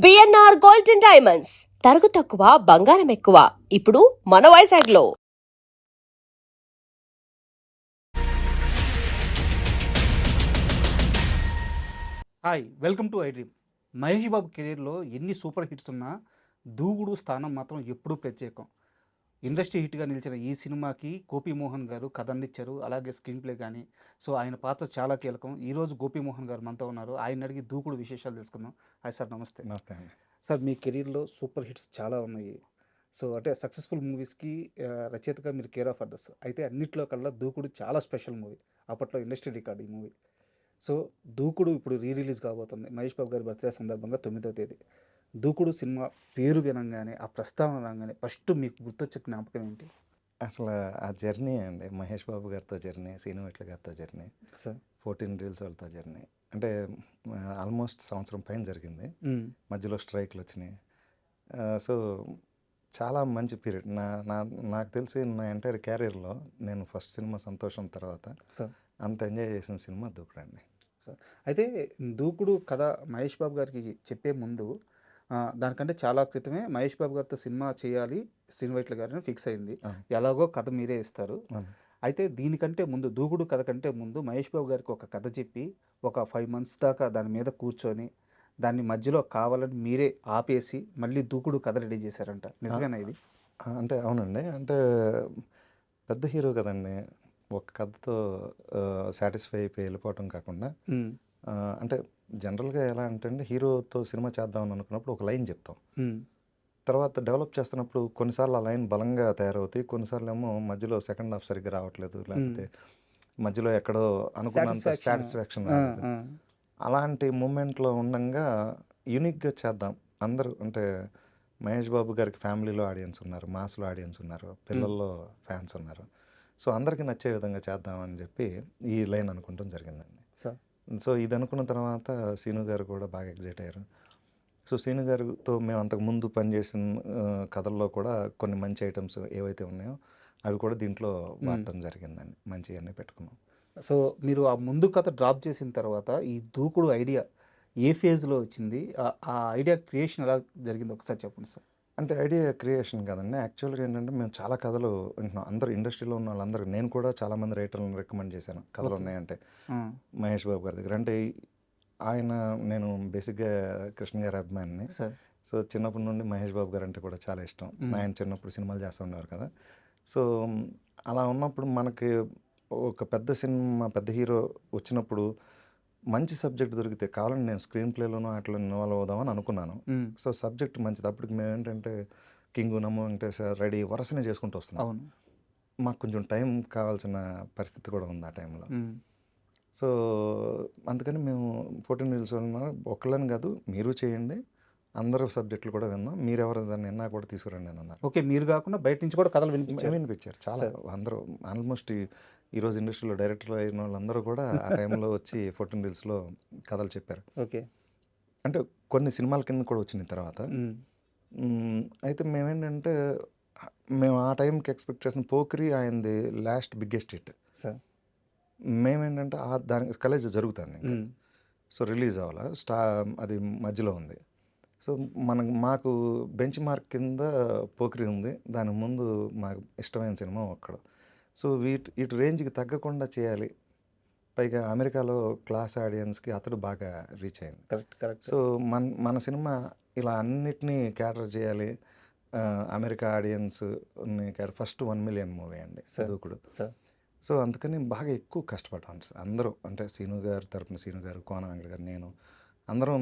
BNR gold and diamonds తరుగు తక్కువ బంగారం ఎక్కువ ఇప్పుడు మన వైజాగ్లో. Hi, welcome to I dream. Mahesh Babu కెరీర్లో ఎన్ని సూపర్ హిట్స్ ఉన్నా దూకుడు స్థానం మాత్రం ఎప్పుడూ ప్రత్యేకం. ఇండస్ట్రీ హిట్గా నిలిచిన ఈ సినిమాకి గోపీమోహన్ గారు కథ అందించారు, అలాగే స్క్రీన్ ప్లే కానీ. సో ఆయన పాత్ర చాలా కీలకం. ఈరోజు గోపీమోహన్ గారు మనతో ఉన్నారు. ఆయన అడిగి దూకుడు విశేషాలు తెలుసుకుందాం. హాయ్ సార్, నమస్తే. నమస్తే అండి. సార్, మీ కెరీర్లో సూపర్ హిట్స్ చాలా ఉన్నాయి. సో అంటే సక్సెస్ఫుల్ మూవీస్కి రచయితగా మీరు కేర్ ఆఫ్ అడ్రస్. అయితే అన్నిట్లో కల్లా దూకుడు చాలా స్పెషల్ మూవీ. అప్పట్లో ఇండస్ట్రీ రికార్డ్ ఈ మూవీ. సో దూకుడు ఇప్పుడు రిలీజ్ కాబోతుంది మహేష్ బాబు గారి బర్త్డే సందర్భంగా 9వ తేదీ. దూకుడు సినిమా పేరు వినంగానే, ఆ ప్రస్తావన రాగానే ఫస్ట్ మీకు గుర్తొచ్చే జ్ఞాపకం ఏంటి? అసలు ఆ జర్నీ అండి, మహేష్ బాబు గారితో జర్నీ, శ్రీనివాట్ల గారితో జర్నీ, సార్ 14 రీల్స్ వాళ్ళతో జర్నీ. అంటే ఆల్మోస్ట్ సంవత్సరం పైన జరిగింది. మధ్యలో స్ట్రైక్లు వచ్చినాయి. సో చాలా మంచి పీరియడ్. నాకు తెలిసి నా ఎంటైర్ క్యారియర్లో నేను ఫస్ట్ సినిమా సంతోషం తర్వాత సార్ అంత ఎంజాయ్ చేసిన సినిమా దూకుడు అండి. సార్ అయితే దూకుడు కథ మహేష్ బాబు గారికి చెప్పే ముందు దానికంటే చాలా క్రితమే మహేష్ బాబు గారితో సినిమా చేయాలి శ్రీనివాట్ల గారిని ఫిక్స్ అయింది. ఎలాగో కథ మీరే ఇస్తారు. అయితే దీనికంటే ముందు, దూకుడు కథ కంటే ముందు మహేష్ బాబు గారికి ఒక కథ చెప్పి ఒక 5 months దాకా దాని మీద కూర్చొని దాన్ని మధ్యలో కావాలని మీరే ఆపేసి మళ్ళీ దూకుడు కథ రెడీ చేశారంట. నిజమేనా ఇది? అంటే అవునండి. అంటే పెద్ద హీరో కదండి, ఒక కథతో సాటిస్ఫై అయిపోయి వెళ్ళిపోవటం కాకుండా, అంటే జనరల్గా ఎలా అంటే అండి, హీరోతో సినిమా చేద్దామని అనుకున్నప్పుడు ఒక లైన్ చెప్తాం. తర్వాత డెవలప్ చేస్తున్నప్పుడు కొన్నిసార్లు ఆ లైన్ బలంగా తయారవుతాయి, కొన్నిసార్లు ఏమో మధ్యలో సెకండ్ హాఫ్ సరిగ్గా రావట్లేదు, లేకపోతే మధ్యలో ఎక్కడో అనుకున్నంత సాటిస్ఫాక్షన్ రాలేదు. అలాంటి మూమెంట్లో ఉండగా యూనిక్గా చేద్దాం. అందరూ అంటే మహేష్ బాబు గారికి ఫ్యామిలీలో ఆడియన్స్ ఉన్నారు, మాస్లో ఆడియన్స్ ఉన్నారు, పిల్లల్లో ఫ్యాన్స్ ఉన్నారు. సో అందరికీ నచ్చే విధంగా చేద్దామని చెప్పి ఈ లైన్ అనుకుంటాం జరిగిందండి. సో ఇది అనుకున్న తర్వాత సీను గారు కూడా బాగా ఎగ్జైట్ అయ్యారు. సో సీను గారితో మేము అంతకుముందు పనిచేసిన కథల్లో కూడా కొన్ని మంచి ఐటమ్స్ ఏవైతే ఉన్నాయో అవి కూడా దీంట్లో వాడటం జరిగిందండి. మంచివన్నీ పెట్టుకున్నాం. సో మీరు ఆ ముందు కథ డ్రాప్ చేసిన తర్వాత ఈ దూకుడు ఐడియా ఏ ఫేజ్లో వచ్చింది? ఆ ఐడియా క్రియేషన్ ఎలా జరిగింది ఒకసారి చెప్పండి సార్. అంటే ఐడియా క్రియేషన్ కాదండి, యాక్చువల్గా ఏంటంటే మేము చాలా కథలు వింటున్నాం. అందరూ ఇండస్ట్రీలో ఉన్న వాళ్ళందరూ, నేను కూడా చాలామంది రైటర్లను రికమెండ్ చేశాను కథలు ఉన్నాయంటే మహేష్ బాబు గారి దగ్గర. అంటే ఆయన, నేను బేసిక్గా కృష్ణ గారి అభిమానిని. సో చిన్నప్పటి నుండి మహేష్ బాబు గారు అంటే కూడా చాలా ఇష్టం. ఆయన చిన్నప్పుడు సినిమాలు చేస్తూ ఉండేవారు కదా. సో అలా ఉన్నప్పుడు మనకి ఒక పెద్ద సినిమా, పెద్ద హీరో వచ్చినప్పుడు మంచి సబ్జెక్ట్ దొరికితే కావాలని నేను స్క్రీన్ ప్లేలోనూ అట్లా ఇన్వాల్వ్ అవుదామని అనుకున్నాను. సో సబ్జెక్ట్ మంచిది. అప్పటికి మేము ఏంటంటే కింగు, నమ్ము వెంకటేష్, రెడీ వరుసనే చేసుకుంటూ వస్తున్నాం. మాకు కొంచెం టైం కావాల్సిన పరిస్థితి కూడా ఉంది ఆ టైంలో. సో అందుకని మేము 14 రీల్స్ ఒకళ్ళని కాదు, మీరు చేయండి, అందరూ సబ్జెక్టులు కూడా విన్నాం, మీరు ఎవరు దాన్ని విన్నా కూడా తీసుకురండి అని అన్నారు. ఓకే, మీరు కాకుండా బయట నుంచి కూడా కథలు వినిపించారు చాలా. అందరూ ఆల్మోస్ట్ ఈరోజు ఇండస్ట్రీలో డైరెక్టర్లు అయిన వాళ్ళందరూ కూడా ఆ టైంలో వచ్చి 14 రీల్స్లో కథలు చెప్పారు. ఓకే, అంటే కొన్ని సినిమాల కింద కూడా వచ్చిన తర్వాత. అయితే మేమేంటంటే మేము ఆ టైంకి ఎక్స్పెక్ట్ చేసిన పోకిరి ఆయనది లాస్ట్ బిగ్గెస్ట్ హిట్ సార్. మేమేంటంటే దానికి కలేజ్ జరుగుతుంది, సో రిలీజ్ అవ్వాలి, అది మధ్యలో ఉంది. సో మాకు బెంచ్ మార్క్ కింద పోకిరి ఉంది, దాని ముందు మాకు ఇష్టమైన సినిమా ఒక్కడు. సో ఇటు రేంజ్కి తగ్గకుండా చేయాలి, పైగా అమెరికాలో క్లాస్ ఆడియన్స్కి అతడు బాగా రీచ్ అయింది. కరెక్ట్. సో మన సినిమా ఇలా అన్నిటినీ క్యాటర్ చేయాలి, అమెరికా ఆడియన్స్ని ఫస్ట్ 1 million మూవీ అండి దూకుడు. సో అందుకని బాగా ఎక్కువ కష్టపడ్డాం అందరూ. అంటే సీను గారు తరపున సీను గారు, కోన వెంకట గారు, నేను,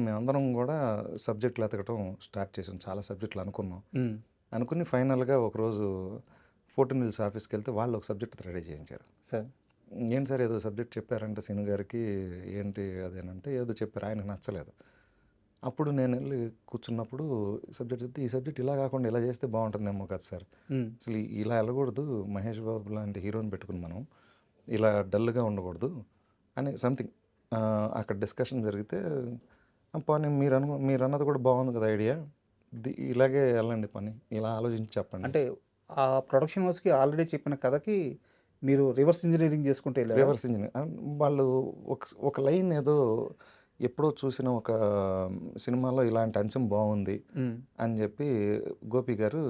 మేమందరం కూడా సబ్జెక్టులు ఎతకటం స్టార్ట్ చేసాం. చాలా సబ్జెక్టులు అనుకుని ఫైనల్గా ఒకరోజు 14 రీల్స్ ఆఫీస్కి వెళ్తే వాళ్ళు ఒక సబ్జెక్ట్ రెడీ చేయించారు. ఏంటి సార్ ఏదో సబ్జెక్ట్ చెప్పారంటే సీను గారికి, ఏంటి అదేనంటే ఏదో చెప్పారు, ఆయనకు నచ్చలేదు. అప్పుడు నేను వెళ్ళి కూర్చున్నప్పుడు సబ్జెక్ట్ చెప్తే, ఈ సబ్జెక్ట్ ఇలా కాకుండా ఇలా చేస్తే బాగుంటుందేమో కదా సార్, అసలు ఇలా వెళ్ళకూడదు, మహేష్ బాబు లాంటి హీరోని పెట్టుకుని మనం ఇలా డల్గా ఉండకూడదు అని సంథింగ్ అక్కడ డిస్కషన్ జరిగితే, పని మీరు అన్నది కూడా బాగుంది కదా ఐడియా, ఇలాగే వెళ్ళండి పని, ఇలా ఆలోచించి చెప్పండి. అంటే ఆ ప్రొడక్షన్ హౌస్కి ఆల్రెడీ చెప్పిన కథకి మీరు రివర్స్ ఇంజనీరింగ్ చేసుకుంటే రివర్స్ ఇంజనీరింగ్ వాళ్ళు ఒక లైన్ ఏదో ఎప్పుడో చూసిన ఒక సినిమాలో ఇలాంటి అంశం బాగుంది ఉమ్, అని చెప్పి గోపి గారు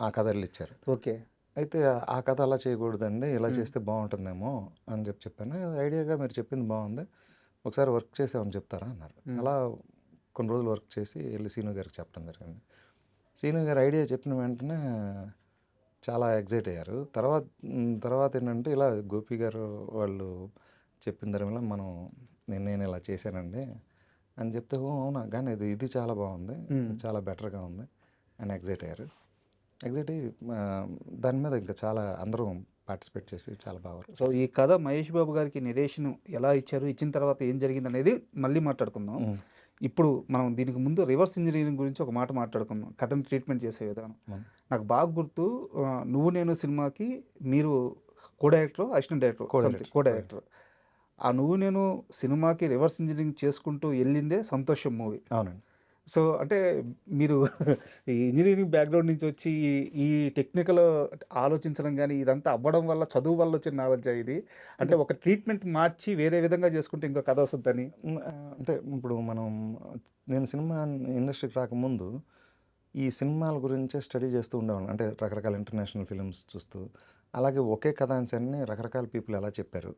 ఆ కథ ఇచ్చారు. ఓకే. అయితే ఆ కథ అలా చేయకూడదండి, ఇలా ఉమ్, చేస్తే బాగుంటుందేమో అని చెప్పాను. ఐడియాగా మీరు చెప్పింది బాగుంది, ఒకసారి వర్క్ చేసామని చెప్తారా అన్నారు. ఉమ్, అలా కొన్ని రోజులు వర్క్ చేసి వెళ్ళి సీను గారికి చెప్పడం జరిగింది. సీను గారు ఐడియా చెప్పిన వెంటనే చాలా ఎగ్జైట్ అయ్యారు. తర్వాత ఏంటంటే ఇలా గోపి గారు వాళ్ళు చెప్పిన దానివల్ల నేను ఇలా చేశానండి అని చెప్తే, ఓ అవునా, కానీ ఇది చాలా బాగుంది, ఉమ్. చాలా బెటర్గా ఉంది అని ఎగ్జైట్ అయ్యారు. ఎగ్జైట్ అయ్యి దాని మీద ఇంకా చాలా అందరం పార్టిసిపేట్ చేసి చాలా బాగా వర్క్ సో చేసాం. ఈ కథ మహేష్ బాబు గారికి నిరేషన్ ఎలా ఇచ్చారు, ఇచ్చిన తర్వాత ఏం జరిగింది అనేది మళ్ళీ మాట్లాడుకుందాం. ఉమ్, ఇప్పుడు మనం దీనికి ముందు రివర్స్ ఇంజనీరింగ్ గురించి ఒక మాట మాట్లాడుకుందాం, కథను ట్రీట్మెంట్ చేసే విధానం. ఉమ్, నాకు బాగా గుర్తు, నువ్వు నేను సినిమాకి మీరు co director, assistant director, Co-director. Co director. ఆ నువ్వు నేను సినిమాకి రివర్స్ ఇంజనీరింగ్ చేసుకుంటూ వెళ్ళిందే సంతోషం మూవీ. అవునండి. సో అంటే మీరు ఈ ఇంజనీరింగ్ బ్యాక్గ్రౌండ్ నుంచి వచ్చి ఈ టెక్నికల్ ఆలోచించడం కానీ ఇదంతా అవ్వడం వల్ల, చదువు వల్ల వచ్చిన నాలెడ్జ్ ఇది. అంటే ఒక ట్రీట్మెంట్ మార్చి వేరే విధంగా చేసుకుంటే ఇంకో కథ వస్తుందని. అంటే ఇప్పుడు నేను సినిమా ఇండస్ట్రీకి రాకముందు ఈ సినిమాల గురించే స్టడీ చేస్తూ ఉండేవాళ్ళం. అంటే రకరకాల ఇంటర్నేషనల్ ఫిలిమ్స్ చూస్తూ, అలాగే ఒకే కథాంశాన్ని రకరకాల పీపుల్ ఎలా చెప్పారు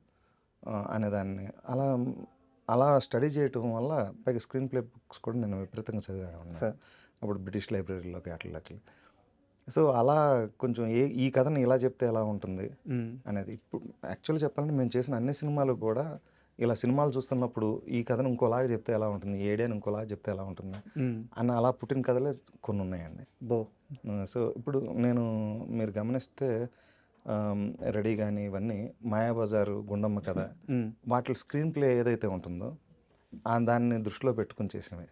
అనేదాన్ని అలా అలా స్టడీ చేయటం వల్ల, పైగా స్క్రీన్ ప్లే బుక్స్ కూడా నేను విపరీతంగా చదివాను సార్. అప్పుడు బ్రిటిష్ లైబ్రరీలోకి అట్లకి. సో అలా కొంచెం ఈ కథని ఇలా చెప్తే ఎలా ఉంటుంది అనేది. ఇప్పుడు యాక్చువల్గా చెప్పాలంటే మేము చేసిన అన్ని సినిమాలు కూడా ఇలా సినిమాలు చూస్తున్నప్పుడు ఈ కథను ఇంకోలాగా చెప్తే ఎలా ఉంటుంది, ఈ ఐడియాని ఇంకోలాగా చెప్తే ఎలా ఉంటుంది అన్న అలా పుట్టిన కథలే కొన్ని ఉన్నాయండి. బో. సో ఇప్పుడు మీరు గమనిస్తే రెడీ కానీ ఇవన్నీ మాయాబజారు, గుండమ్మ కథ, వాటి స్క్రీన్ ప్లే ఏదైతే ఉంటుందో దాన్ని దృష్టిలో పెట్టుకుని చేసినవి.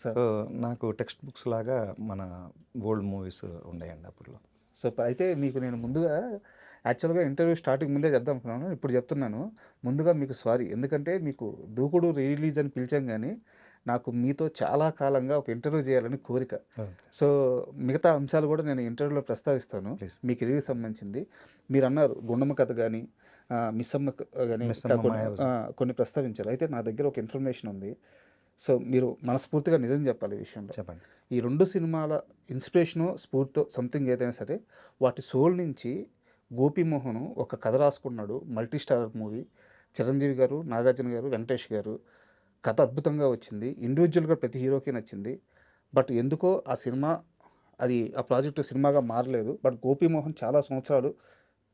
సార్. సో నాకు టెక్స్ట్ బుక్స్ లాగా మన ఓల్డ్ మూవీస్ ఉండేయండి అప్పట్లో. సో అయితే మీకు నేను ముందుగా యాక్చువల్గా ఇంటర్వ్యూ స్టార్టింగ్ ముందే చెప్దాం అనుకున్నాను, ఇప్పుడు చెప్తున్నాను. ముందుగా మీకు సారీ, ఎందుకంటే మీకు దూకుడు రిలీజ్ అని పిలిచాం కానీ నాకు మీతో చాలా కాలంగా ఒక ఇంటర్వ్యూ చేయాలని కోరిక. సో మిగతా అంశాలు కూడా నేను ఇంటర్వ్యూలో ప్రస్తావిస్తాను, Please. మీ కెరీర్కి సంబంధించింది. మీరు అన్నారు గుండమ్మ కథ కానీ మిస్సమ్మ కానీ మిస్సమ్మ, మాయాబజార్. కొన్ని ప్రస్తావించారు. అయితే నా దగ్గర ఒక ఇన్ఫర్మేషన్ ఉంది. సో మీరు మనస్ఫూర్తిగా నిజం చెప్పాలి ఈ విషయంలో. చెప్పండి. ఈ 2 సినిమాల ఇన్స్పిరేషను, స్ఫూర్తితో సంథింగ్ ఏదైనా సరే వాటి సోల్ నుంచి గోపీమోహన్ ఒక కథ రాసుకున్నాడు. Multi starrer movie. చిరంజీవి గారు, నాగార్జున గారు, వెంకటేష్ గారు. కథ అద్భుతంగా వచ్చింది. ఇండివిజువల్గా ప్రతి హీరోకి నచ్చింది. బట్ ఎందుకో ఆ సినిమా ఆ ప్రాజెక్టు సినిమాగా మారలేదు. బట్ గోపీమోహన్ చాలా సంవత్సరాలు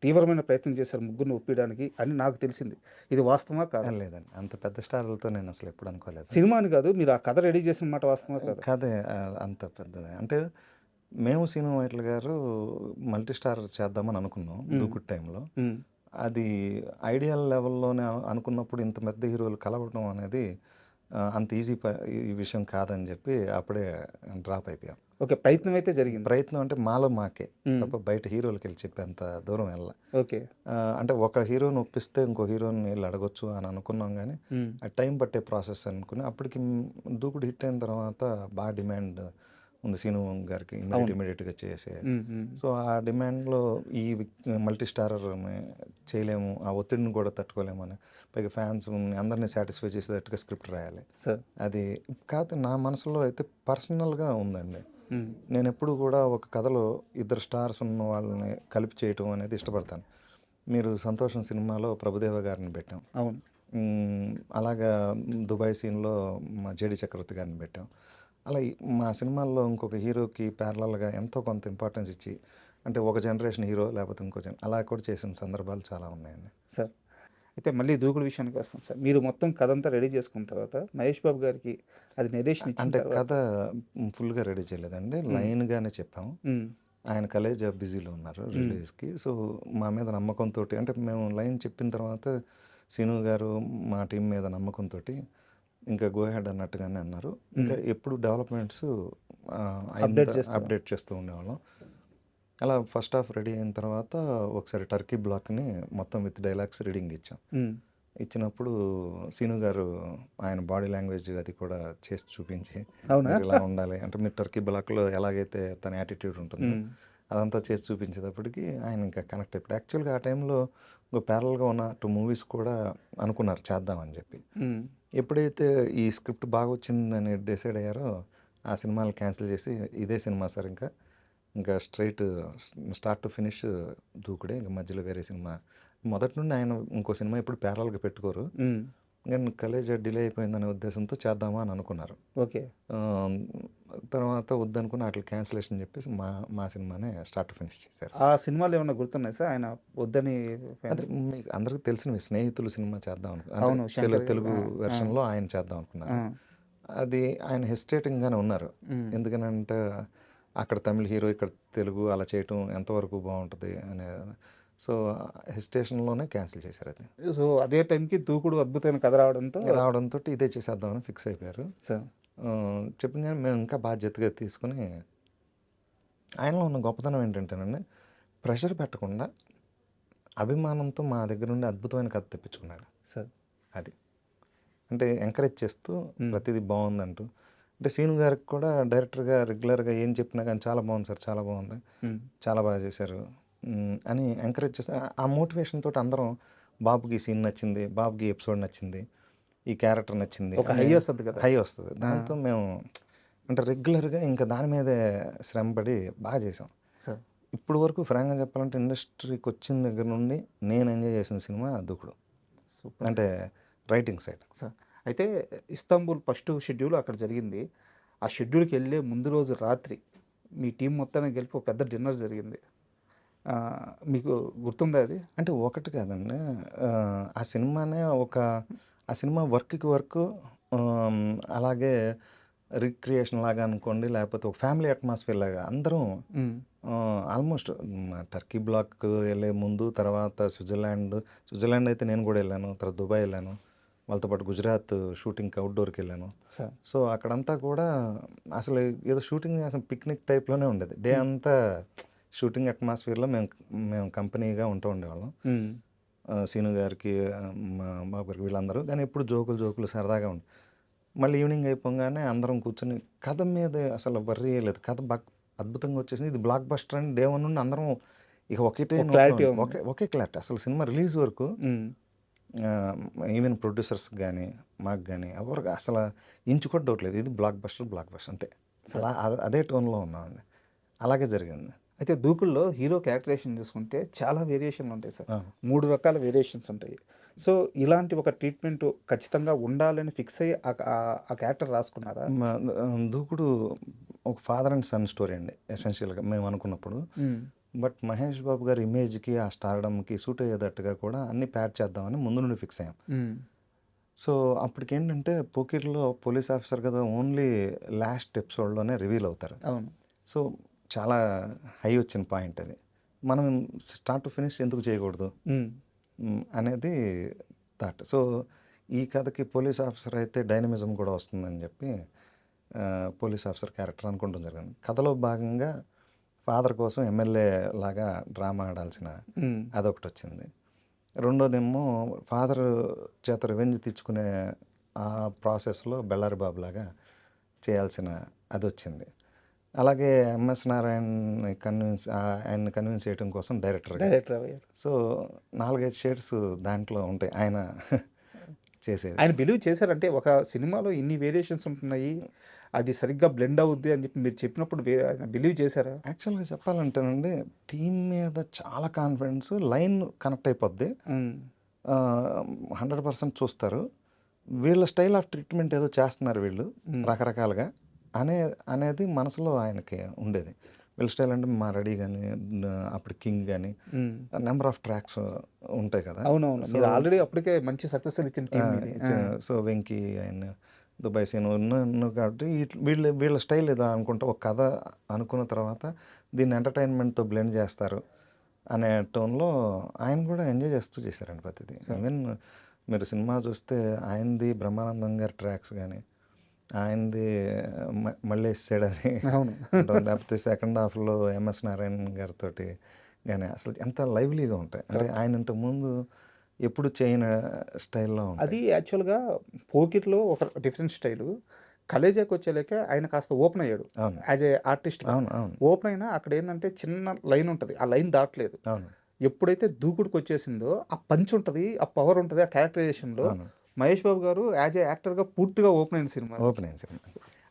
తీవ్రమైన ప్రయత్నం చేశారు ముగ్గురిని ఒప్పించడానికి అని నాకు తెలిసింది. ఇది వాస్తవమా కాదా? లేదండి, అంత పెద్ద స్టార్లతో నేను అసలు ఎప్పుడు అనుకోలేదు. సినిమాని కాదు, మీరు ఆ కథ రెడీ చేసిన మాట వాస్తవమా కాదా? కథే అంత పెద్దదే. అంటే మేము సీను వైట్ల గారు మల్టీ స్టార్ చేద్దామని అనుకున్నాం దూకుడు టైంలో. అది ఐడియల్ లెవెల్లోనే అనుకున్నప్పుడు ఇంత పెద్ద హీరోలు కలవడం అనేది అంత ఈ విషయం కాదని చెప్పి అప్పుడే డ్రాప్ అయిపోయాం. ఓకే, ప్రయత్నం అయితే జరిగింది. ప్రయత్నం అంటే మాలో మాకే తప్ప బయట హీరోలకి వెళ్ళి చెప్పి అంత దూరం వెళ్ళా. ఓకే. అంటే ఒక హీరోని ఒప్పిస్తే ఇంకో హీరోని వెళ్ళి అడగొచ్చు అని అనుకున్నాం, కానీ ఆ టైం పట్టే ప్రాసెస్ అనుకుని అప్పటికి దూకుడు హిట్ అయిన తర్వాత బాగా డిమాండ్ ఉంది సీను గారికి, ఇమీడియట్గా చేసే. సో ఆ డిమాండ్లో ఈ మల్టీ స్టారర్ చేయలేము, ఆ ఒత్తిడిని కూడా తట్టుకోలేము అని, పైగా ఫ్యాన్స్ అందరినీ సాటిస్ఫై చేసేటట్టుగా స్క్రిప్ట్ రాయాలి. సార్. అది కాదు నా మనసులో అయితే పర్సనల్గా ఉందండి. నేను ఎప్పుడు కూడా ఒక కథలో ఇద్దరు స్టార్స్ ఉన్న వాళ్ళని కలిపి చేయటం అనేది ఇష్టపడతాను. మీరు సంతోషం సినిమాలో ప్రభుదేవ గారిని పెట్టాం. అవును. అలాగా దుబాయ్ సీన్లో మా జేడి చక్రవర్తి గారిని పెట్టాం. అలా మా సినిమాల్లో ఇంకొక హీరోకి ప్యారలల్గా ఎంతో కొంత ఇంపార్టెన్స్ ఇచ్చి, అంటే ఒక జనరేషన్ హీరో లేకపోతే ఇంకో అలా కూడా చేసిన సందర్భాలు చాలా ఉన్నాయండి. సార్, అయితే మళ్ళీ దూకుడు విషయానికి వస్తాం సార్. మీరు మొత్తం కథ అంతా రెడీ చేసుకున్న తర్వాత మహేష్ బాబు గారికి అది నెరేషన్ ఇచ్చిన అంటే తర్వాత కథ ఫుల్గా రెడీ చేయలేదండి, లైన్గానే చెప్పాము. ఆయన కలేజ్ బిజీలో ఉన్నారు రిలీజ్కి. సో మా మీద నమ్మకంతో, అంటే మేము లైన్ చెప్పిన తర్వాత సీను గారు మా టీం మీద నమ్మకంతో ఇంకా గో హెడ్ అన్నట్టుగానే అన్నారు. ఇంకా ఎప్పుడు డెవలప్మెంట్స్ అప్డేట్ చేస్తూ ఉండేవాళ్ళం. అలా ఫస్ట్ హాఫ్ రెడీ అయిన తర్వాత ఒకసారి టర్కీ బ్లాక్ని మొత్తం విత్ డైలాగ్స్ రీడింగ్ ఇచ్చాం. ఇచ్చినప్పుడు సీను గారు ఆయన బాడీ లాంగ్వేజ్ అది కూడా చేసి చూపించి, ఇలా ఉండాలి అంటే మీరు టర్కీ బ్లాక్లో ఎలాగైతే తన యాటిట్యూడ్ ఉంటుందో అదంతా చేసి చూపించేటప్పటికి ఆయన ఇంకా కనెక్ట్ అయిపోయాడు. యాక్చువల్గా ఆ టైంలో ప్యారల్గా ఉన్న 2 మూవీస్ కూడా అనుకున్నారు చేద్దామని చెప్పి. ఉమ్, ఎప్పుడైతే ఈ స్క్రిప్ట్ బాగా వచ్చిందని డిసైడ్ అయ్యారో ఆ సినిమాలు క్యాన్సిల్ చేసి ఇదే సినిమా సార్ ఇంకా స్ట్రైట్ స్టార్ట్ టు ఫినిష్ దూకుడే, ఇంకా మధ్యలో వేరే సినిమా. మొదటి నుండి ఆయన ఇంకో సినిమా ఇప్పుడు ప్యారల్గా పెట్టుకోరు, ఉమ్, కానీ కలేజ్ డిలే అయిపోయిందనే ఉద్దేశంతో చేద్దామా అని అనుకున్నారు. ఓకే. ఆ, తర్వాత వద్దనుకుని అట్లా క్యాన్సిలేషన్ చెప్పేసి మా సినిమానే స్టార్ట్ టు ఫినిష్ చేశారు. ఆ సినిమాలు ఏమన్నా గుర్తున్నాయి సార్ ఆయన వద్దని? అంటే మీకు అందరికీ తెలిసిన స్నేహితులు సినిమా చేద్దాం అవును, శంకర్ గారు. తెలుగు వెర్షన్లో ఆయన చేద్దాం అనుకున్నారు. అది ఆయన హెసిటేటింగ్గానే ఉన్నారు. ఎందుకనంటే అక్కడ తమిళ హీరో ఇక్కడ తెలుగు అలా చేయటం ఎంతవరకు బాగుంటుంది అనే, సో హెసిటేషన్లోనే క్యాన్సిల్ చేశారు అది. సో అదే టైంకి దూకుడు అద్భుతమైన కథ రావడంతో ఇదే చేసేద్దామని ఫిక్స్ అయిపోయారు. సార్ చెప్పిన కానీ మేము ఇంకా బాధ్యతగా తీసుకుని, ఆయనలో ఉన్న గొప్పతనం ఏంటంటేనండి, ప్రెషర్ పెట్టకుండా అభిమానంతో మా దగ్గర నుండి అద్భుతమైన కథ తెప్పించుకున్నాడు సార్. అది. అంటే ఎంకరేజ్ చేస్తూ మ్మ్. ప్రతిదీ బాగుందంటూ, అంటే సీను గారికి కూడా డైరెక్టర్గా రెగ్యులర్గా ఏం చెప్పినా కానీ చాలా బాగుంది సార్, చాలా బాగుంది, చాలా బాగా చేశారు అని ఎంకరేజ్ చేస్తే ఆ మోటివేషన్ తోటి అందరం బాబుకి ఈ సీన్ నచ్చింది, బాబుకి ఎపిసోడ్ నచ్చింది, ఈ క్యారెక్టర్ నచ్చింది, ఒక హై వస్తుంది కదా. హై వస్తుంది. దాంతో మేము అంటే రెగ్యులర్గా ఇంకా దాని మీదే శ్రమపడి బాగా చేసాం సార్. ఇప్పుడు వరకు. ఫ్రాంక్గా చెప్పాలంటే ఇండస్ట్రీకి వచ్చిన దగ్గర నుండి నేను ఎంజాయ్ చేసిన సినిమా దూకుడు, సూపర్. అంటే రైటింగ్ సైడ్. సార్ అయితే ఇస్తాంబుల్ ఫస్ట్ షెడ్యూల్ అక్కడ జరిగింది. ఆ షెడ్యూల్కి వెళ్ళే ముందు రోజు రాత్రి మీ టీం మొత్తానికి కలిపి ఒక పెద్ద డిన్నర్ జరిగింది. మీకు గుర్తుందా అది? అంటే ఒకటి కాదండి, ఆ సినిమానే ఆ సినిమా వర్క్కి వర్క్, అలాగే రిక్రియేషన్ లాగా అనుకోండి, లేకపోతే ఒక ఫ్యామిలీ అట్మాస్ఫియర్ లాగా అందరం ఆల్మోస్ట్ టర్కీ బ్లాక్ వెళ్ళే ముందు, తర్వాత స్విట్జర్లాండ్ అయితే నేను కూడా వెళ్ళాను, తర్వాత దుబాయ్ వెళ్ళాను, వాళ్ళతో పాటు గుజరాత్ షూటింగ్కి అవుట్డోర్కి వెళ్ళాను. సో అక్కడంతా కూడా అసలు ఏదో షూటింగ్ అసలు పిక్నిక్ టైప్లోనే ఉండేది. డే అంతా షూటింగ్ అట్మాస్ఫియర్లో మేము కంపెనీగా ఉంటూ ఉండేవాళ్ళం. సీను గారికి, మా బాబు గారికి, వీళ్ళందరూ. కానీ ఎప్పుడు జోకులు సరదాగా ఉండే. మళ్ళీ ఈవినింగ్ అయిపోగానే అందరం కూర్చొని కథ మీద అసలు వర్రీ లేదు, కథ అద్భుతంగా వచ్చేసింది, ఇది బ్లాక్ బస్టర్ అని డే 1 నుండి అందరం ఇక ఒకే క్లారిటీ. అసలు సినిమా రిలీజ్ వరకు ఈవెన్ ప్రొడ్యూసర్స్ కానీ మాకు కానీ ఎవరికి అసలు ఇంచు కూడా డౌట్ లేదు, ఇది బ్లాక్ బస్టర్ అంతే. అలా అదే టోన్లో ఉన్నామండి. అలాగే జరిగింది. అయితే దూకుల్లో హీరో క్యారెక్టరేషన్ చూసుకుంటే చాలా వేరియేషన్లు ఉంటాయి సార్. 3 రకాల వేరియేషన్స్ ఉంటాయి. సో ఇలాంటి ఒక ట్రీట్మెంట్ ఖచ్చితంగా ఉండాలని ఫిక్స్ అయ్యి ఆ క్యారెక్టర్ రాసుకున్నారా? దూకుడు ఒక ఫాదర్ అండ్ సన్ స్టోరీ అండి ఎసెన్షియల్గా మేము అనుకున్నప్పుడు. బట్ మహేష్ బాబు గారి ఇమేజ్కి, ఆ స్టార్డమ్కి సూట్ అయ్యేటట్టుగా కూడా అన్ని ప్యాడ్ చేద్దామని ముందు నుండి ఫిక్స్ అయ్యాం. సో అప్పటికేంటంటే పోకిర్లో పోలీస్ ఆఫీసర్ కదా ఓన్లీ లాస్ట్ ఎపిసోడ్లోనే రివీల్ అవుతారు. అవును. సో చాలా హై వచ్చిన పాయింట్ అది. మనం స్టార్ట్ టు ఫినిష్ ఎందుకు చేయకూడదు అనేది థాట్. సో ఈ కథకి పోలీస్ ఆఫీసర్ అయితే డైనమిజం కూడా వస్తుందని చెప్పి పోలీస్ ఆఫీసర్ క్యారెక్టర్ అనుకుంటూ జరిగింది. కథలో భాగంగా ఫాదర్ కోసం ఎమ్మెల్యే లాగా డ్రామా ఆడాల్సిన అదొకటి వచ్చింది. రెండోదేమో ఫాదర్ చేత రివెంజ్ తెచ్చుకునే ఆ ప్రాసెస్లో బెల్లారి బాబు లాగా చేయాల్సిన అది వచ్చింది. అలాగే ఎంఎస్ నారాయణ ఆయన్ని కన్విన్స్ చేయడం కోసం డైరెక్టర్. సో 4-5 షేడ్స్ దాంట్లో ఉంటాయి ఆయన చేసేది. ఆయన బిలీవ్ చేశారంటే ఒక సినిమాలో ఇన్ని వేరియేషన్స్ ఉంటున్నాయి, అది సరిగ్గా బ్లెండ్ అవుద్ది అని చెప్పి మీరు చెప్పినప్పుడు ఆయన బిలీవ్ చేశారా? యాక్చువల్గా చెప్పాలంటేనండి, టీం మీద చాలా కాన్ఫిడెన్స్, లైన్ కనెక్ట్ అయిపోద్ది, 100% చూస్తారు, వీళ్ళ స్టైల్ ఆఫ్ ట్రీట్మెంట్ ఏదో చేస్తున్నారు వీళ్ళు రకరకాలుగా అనేది మనసులో ఆయనకి ఉండేది. వీళ్ళ స్టైల్ అంటే మా రెడీ కానీ, అప్పుడు కింగ్ కానీ నెంబర్ ఆఫ్ ట్రాక్స్ ఉంటాయి కదా. అవునవును, ఆల్రెడీ అప్పటికే మంచి సక్సెస్ ఇచ్చిన. సో వెంకీ ఆయన దుబాయ్ సీన్ ఉన్నాను కాబట్టి వీళ్ళ స్టైల్ ఏదో అనుకుంటా ఒక కథ అనుకున్న తర్వాత దీన్ని ఎంటర్టైన్మెంట్తో బ్లెండ్ చేస్తారు అనే టోన్లో ఆయన కూడా ఎంజాయ్ చేస్తూ చేశారండి ప్రతిదీ. ఈవెన్ మీరు సినిమా చూస్తే ఆయనది బ్రహ్మానందం గారి ట్రాక్స్ కానీ, ఆయనది మళ్ళీ ఇస్తాడని, లేకపోతే సెకండ్ హాఫ్లో ఎంఎస్ నారాయణ గారితో కానీ అసలు ఎంత లైవ్లీగా ఉంటాయి. అంటే ఆయన ఇంతకుముందు ఎప్పుడు చేయని స్టైల్లో ఉంటుంది. అది యాక్చువల్గా పోకిర్లో ఒక డిఫరెంట్ స్టైలు, కలేజాకి వచ్చేలేక ఆయన కాస్త ఓపెన్ అయ్యాడు యాజ్ ఏ ఆర్టిస్ట్. ఓపెన్ అయినా అక్కడ ఏంటంటే చిన్న లైన్ ఉంటుంది, ఆ లైన్ దాటలేదు. ఎప్పుడైతే దూకుడుకొచ్చేసిందో ఆ పంచ్ ఉంటది, ఆ పవర్ ఉంటది, ఆ క్యారెక్టరైజేషన్‌లో అవును. మహేష్ బాబు గారు యాజ్ ఎ యాక్టర్‌గా పూర్తిగా ఓపెన్ అయిన సినిమా అది. ఓపెన్ అయింది సినిమా.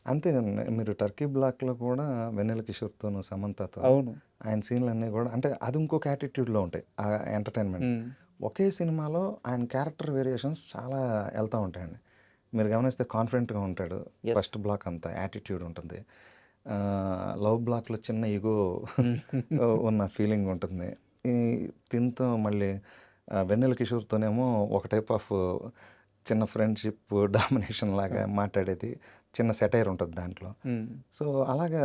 అంతేనండి. మీరు 'టర్కీ బ్లాక్‌లో' కూడా వెన్నెల కిషోర్‌తోను, సమంతతో అవును. ఆయన సీన్‌లన్నీ గూడా అంటే అది ఇంకొక యాటిట్యూడ్‌లో ఉంటాయి. ఆ ఎంటర్‌టైన్‌మెంట్. హ్మ్. ఒకే సినిమాలో ఆయన క్యారెక్టర్ వేరియేషన్స్ చాలా ఎళ్తా ఉంటాయండి. మీరు గమనిస్తే కాన్ఫిడెంట్‌గా ఉంటాడు. యెస్. ఫస్ట్ బ్లాక్ అంతా యాటిట్యూడ్ ఉంటుంది. లవ్ బ్లాక్‌లో చిన్న ఇగో ఉన్న ఫీలింగ్ ఉంటుంది. ఈ దీంతో మళ్ళీ 'వెన్నెల కిషోర్‌తోనేమో ఒక టైప్ ఆఫ్ చిన్న ఫ్రెండ్‌షిప్ డామినేషన్ లాగా మాట్లాడేది. చిన్న సెటైర్ ఉంటది దాంట్లో. హ్మ్. సో, అలాగా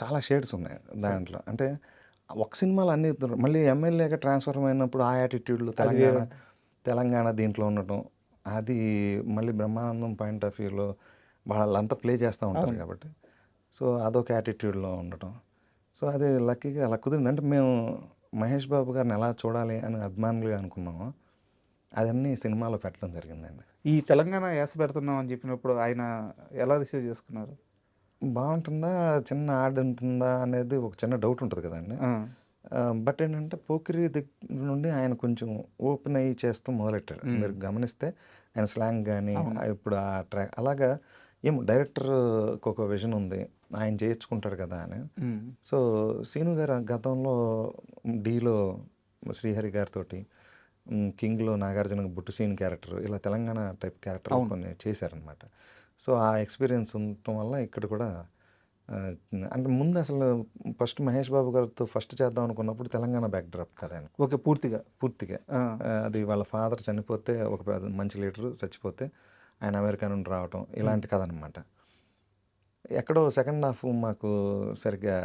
చాలా షేడ్స్ ఉన్నాయి సో, దాంట్లో. అంటే ఒక సినిమాలో అన్నీ మళ్ళీ ఎమ్మెల్యేగా ట్రాన్స్‌ఫర్మ్ అయినప్పుడు ఆ యాటిట్యూడ్‌లో అది వేరే ఉంటుంది. తెలంగాణ దీంట్లో ఉండటం. అది మళ్ళీ బ్రహ్మానందం పాయింట్ ఆఫ్ వ్యూలో వాళ్ళంతా ప్లే చేస్తా ఉంటారు అవును. కాబట్టి. సో, అదొక యాటిట్యూడ్‌లో ఉండటం. సో, అది లక్కీగా అలా కుదిరింది. అంటే మేము మహేష్ బాబు గారిని ఎలా చూడాలి అని అభిమానులుగా అనుకున్నామో, అదన్నీ సినిమాలో పెట్టడం జరిగిందండి. ఈ తెలంగాణ యాస పెడుతున్నాం అని చెప్పినప్పుడు ఆయన ఎలా రిసీవ్ చేసుకున్నారు? బావుంటుందా? చిన్న యాడ్ ఉంటుందా? అనేది ఒక చిన్న డౌట్ ఉంటది కదండీ! ఆ! బట్ ఏంటంటే 'పోకిరి' దగ్గర నుండి ఆయన కొంచెం ఓపెన్ అయ్యి చేస్తూ మొదలెట్టారు. హ్మ్. మీరు గమనిస్తే ఆయన స్లాంగ్ గాని, అవును. ఇప్పుడు ఆ అలాగా ఏమో డైరెక్టర్‌కి ఒక విజన్ ఉంది. ఆయన చేయించుకుంటాడు కదా! అని. హ్మ్. సో, 'సీను' గారు గతంలో 'డీలో' శ్రీహరి గారితోటి, 'కింగ్‌లో' నాగార్జున బుట్టు సీన్ క్యారెక్టర్ ఇలా తెలంగాణ టైప్ క్యారెక్టర్‌లు అవును. కొన్ని చేశారనమాట. సో, ఆ ఎక్స్‌పీరియన్స్ ఉండటం వల్ల ఇక్కడ కూడా ఆహ్, అంటే ముందు అసలు ఫస్ట్ మహేష్ బాబు గారితో ఫస్ట్ చేద్దాం అనుకున్నప్పుడు తెలంగాణ బ్యాక్‌డ్రాప్ కథ అండి. ఓకే. పూర్తిగా. పూర్తిగా. ఆ! అది వాళ్ళ ఫాదర్ చనిపోతే ఒక పెద్ద మంచి లీడరు చచ్చిపోతే ఆయన అమెరికా నుండి రావటం హ్మ్. ఇలాంటి కథ అనమాట. ఎక్కడో సెకండ్ హాఫ్ మాకు సరిగ్గా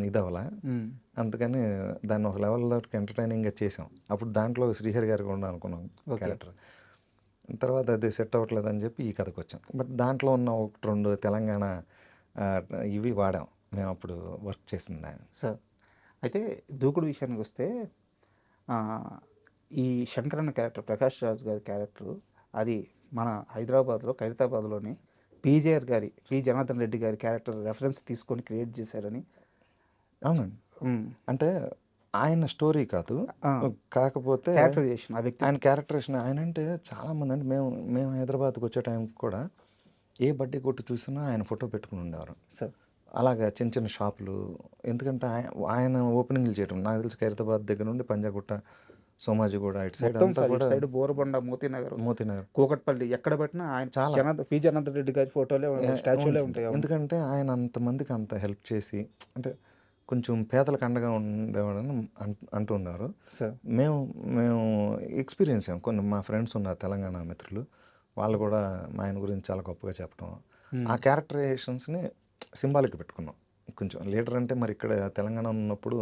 ఇదవ్వల. హ్మ్. అందుకని దాన్ని ఒక లెవెల్ దాటికి ఎంటర్‌టైనింగ్‌గా చేసాం. అప్పుడు దాంట్లో శ్రీహరి గారు కూడా అనుకున్నాం ఓకే. క్యారెక్టర్. తర్వాత అది సెట్ అవ్వట్లేదని చెప్పి ఈ కథకొచ్చాం. బట్ దాంట్లో ఉన్న 1, 2 తెలంగాణ ఆహ్, ఇవి వాడాం. మేమప్పుడు వర్క్ చేసిన దాన్ని. సో, అయితే దూకుడు విషయానికొస్తే ఆహ్, ఈ శంకరన్న క్యారెక్టర్ 'ప్రకాష్ రాజ్' గారి క్యారెక్టరు అది మన హైదరాబాద్‌లో ఖైరతాబాద్‌లోని పీజేఆర్ గారి 'జనార్దన్ రెడ్డి' గారి క్యారెక్టర్ రెఫరెన్స్ తీసుకొని క్రియేట్ చేశారని అవునండి. హ్మ్. అంటే ఆయన స్టోరీ కాదు. ఆ! కాకపోతే క్యారెక్టరైజేషన్ ఆ ఆయన వ్యక్తిత్వం. క్యారెక్టరేషన్ ఆయనంటే చాలామంది అంటే మేము హైదరాబాద్‌కొచ్చే టైంకి కూడా ఏ బడ్డీ కొట్టు చూసినా ఆయన ఫోటో పెట్టుకొని ఉండేవారు. సో, అలాగా చిన్న చిన్న షాపులు ఎందుకంటే ఆయన ఓపెనింగ్‌లు చేయడం నాకు తెలిసి ఖైరతాబాద్ దగ్గర నుండి పంజాగుట్ట, సోమాజిగూడ ఇటు సైడ్ మొత్తం అంతా సార్ ఇటు కూడా సైడ్ బోరబండ, మోతీనగర్, మోతీనగర్ కూకట్పల్లి ఎక్కడ పెట్టినా ఆయన చాలా జనార్దన్ రెడ్డి గారి ఫోటోలే స్టాచ్యూలే ఉంటుంది. ఉంటాయి. అవును. ఎందుకంటే ఆయన అంతమందికి అంత హెల్ప్ చేసి అంటే కొంచెం పేదలకు అండగా ఉండేవాడని అంటూ ఉన్నారు. సో, మేము మేము ఎక్స్‌పీరియన్స్ అయ్యాం. కొన్ని మా ఫ్రెండ్స్ ఉన్నారు తెలంగాణ మిత్రులు. వాళ్ళు కూడా మా ఆయన గురించి చాలా గొప్పగా చెప్పడం. ఆ హ్మ్. క్యారెక్టరైజేషన్స్‌ని సింబాలిక్‌గా పెట్టుకున్నాం. కొంచెం లీడర్ అంటే మరి ఇక్కడ తెలంగాణ ఉన్నప్పుడు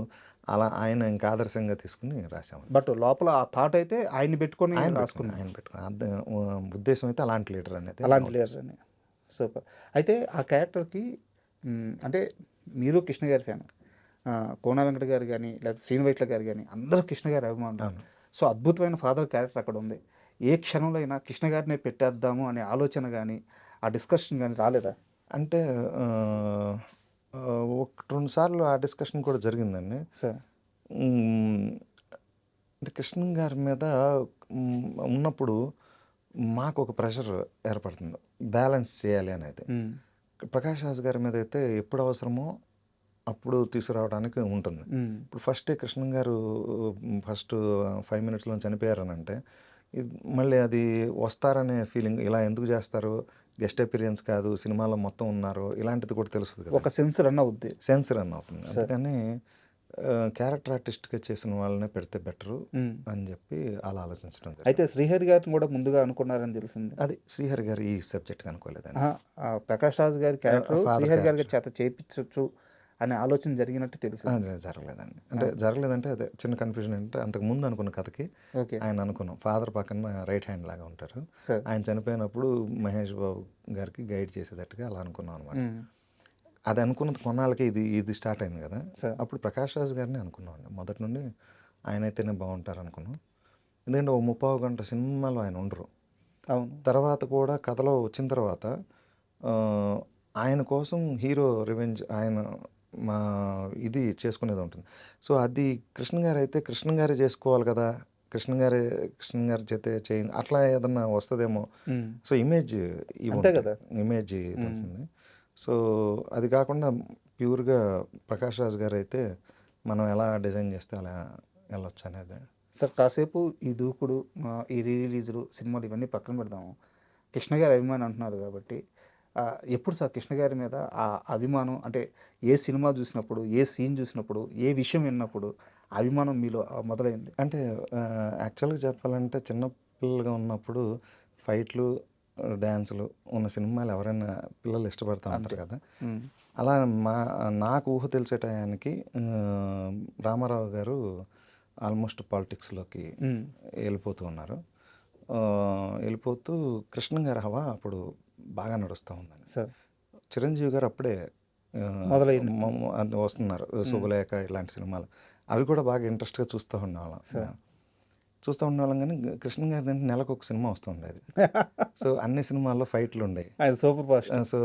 అలా ఆయన ఇంకా ఆదర్శంగా తీసుకొని రాసామండి. బట్ లోపల ఆ థాట్ అయితే ఆయన్ని పెట్టుకొని రాసుకున్నారు. ఆయన పెట్టుకున్నాం. ఉద్దేశ్యం అయితే అలాంటి లీడర్ అనేది నా అలాంటి ఉద్దేశం. లీడరని. సూపర్. అయితే ఆ క్యారెక్టర్‌కి అంటే మీరు కృష్ణ గారి ఫ్యాను. కోన వెంకట గారు గాని, లేకపోతే శ్రీను వైట్ల గారు గాని అందరూ కృష్ణ గారి అభిమానులు. అవును. సో, అద్భుతమైన ఫాదర్ క్యారెక్టర్ అక్కడ ఉంది. ఏ క్షణంలో అయినా కృష్ణ గారినే పెట్టేద్దాము అనే ఆలోచన గాని, ఆ డిస్కషన్ గాని రాలేదా? అంటే ఆహ్, ఒకటి 2 సార్లు ఆ డిస్కషన్ కూడా జరిగిందండి. సో, హ్మ్. అంటే కృష్ణ గారి మీద ఉన్నప్పుడు మాకొక ప్రెషర్ ఏర్పడుతుంది. బ్యాలెన్స్ చేయాలి అనేది. హ్మ్. ప్రకాష్ రాజ్ గారి మీద అయితే ఎప్పుడు అవసరమో అప్పుడు తీసుకురావడానికి ఉంటుంది. హ్మ్. ఇప్పుడు ఫస్టే కృష్ణ గారు ఫస్ట్ 5 మినిట్స్‌లో చనిపోయారనంటే, ఇది మళ్ళీ అది వస్తారనే ఫీలింగ్ ఇలా ఎందుకు చేస్తారు? గెస్ట్ అపియరెన్స్ కాదు, సినిమాలో మొత్తం ఉన్నారు. ఇలాంటిది కూడా తెలుస్తది ఒక కదండీ. సెన్స్ రన్ అవుద్ది. సెన్స్ రన్ అవుతుంది. సో, అందుకని క్యారెక్టర్ ఆర్టిస్ట్‌గా చేసిన వాళ్ళనే పెడితే బెటరు హ్మ్. అని చెప్పి అలా ఆలోచించడం అయితే జరిగింది. శ్రీహరి గారిని కూడా ముందుగా అనుకున్నారని తెలిసింది. అది శ్రీహరి గారు ఈ సబ్జెక్ట్‌కి అనుకోలేదండి. అహా! ప్రకాష్ రాజ్ గారి క్యారెక్టరు ఫాదర్ శ్రీహరి గారి క్యారెక్టర్. చేత చేపించొచ్చు అనే ఆలోచన జరిగినట్టు తెలిసింది. అది జరగలేదండి. ఆ! అంటే జరగలేదంటే అదే చిన్న కన్‌ఫ్యూజన్ ఏంటంటే అంతకుముందు అనుకున్న కథకి ఓకే. ఆయన అనుకున్నాం. ఫాదర్ పక్కన రైట్ హ్యాండ్ లాగా ఉంటారు. సార్. ఆయన చనిపోయినప్పుడు మహేష్ బాబు గారికి గైడ్ చేసేటట్టుగా అలా అనుకున్నాం అనమాట. హ్మ్. అది అనుకున్నది కొన్నాళ్ళకే ఇది స్టార్ట్ అయింది కదా! సార్. అప్పుడు ప్రకాష్ రాజ్ గారినే అనుకున్నామండి. మొదటి నుండి ఆయనైతేనే బావుంటారు అనుకున్నాం. ఎందుకంటే ఓ ముప్పావు గంట సినిమాలో ఆయన ఉండరు. అవును. తర్వాత కూడా కథలో వచ్చిన తర్వాత ఆహ్, ఆయన కోసం హీరో రివెంజ్ ఆయన మా ఇది చేసుకునేది ఉంటుంది. సో, అది కృష్ణ గారైతే కృష్ణ గారే చేసుకోవాలి కదా! కృష్ణ గారి చేతే అట్లా ఏదన్నా వస్తదేమో. హ్మ్. సో, ఇమేజ్ అంతే ఇవుంటాయి. కదా! ఇమేజ్ హ్మ్. ఇదుంటుంది. సో, అది కాకుండా ప్యూర్‌గా 'ప్రకాష్ రాజ్' గారైతే మనం ఎలా డిజైన్ చేస్తే అలా ఎళ్ళొచ్చనేది. సార్ కాసేపు ఈ దూకుడు, ఈ రీ రిలీజులు, సినిమాలు ఇవన్నీ పక్కన పెడదాము. కృష్ణ గారి అభిమాని అంటున్నారు కాబట్టి ఎప్పుడు సార్ కృష్ణ గారి మీద ఆ అభిమానం అంటే ఏ సినిమా చూసినప్పుడు, ఏ సీన్ చూసినప్పుడు, ఏ విషయం విన్నప్పుడు అభిమానం మీలో మొదలైంది? అంటే యాక్చువల్‌గా చెప్పాలంటే చిన్న పిల్లలుగా ఉన్నప్పుడు ఫైట్‌లు, డాన్సులు ఉన్న సినిమాలు ఎవరైనా పిల్లలు ఇష్టపడతా ఉంటారు అంతే. కదా! హ్మ్. అలా నాకు ఊహ తెలిసే టయానికి రామారావు గారు ఆల్మోస్ట్ పాలిటిక్స్‌లోకి హ్మ్. ఎళ్ళిపోతూ ఉన్నారు. ఎళ్ళిపోతూ కృష్ణ గారి హవా అప్పుడు బాగా నడుస్తా ఉందండి. సార్ చిరంజీవి గారు అప్పుడే ఆహ్, మొదలైంది. అది వస్తున్నారు. హ్మ్. 'శుభలేఖ' ఇలాంటి సినిమాలు. అవి కూడా బాగా ఇంట్రెస్ట్‌గా చూస్తూ ఉండేవాళ్ళం. సార్. చూస్తూ ఉండేవాళ్ళం గానీ కృష్ణ గారిదంటే నెలకొక సినిమా వస్తూ ఉండేది. సో, అన్ని సినిమాల్లో ఫైట్‌లుండేయి. ఆయన సూపర్ ఫాస్ట్. సో,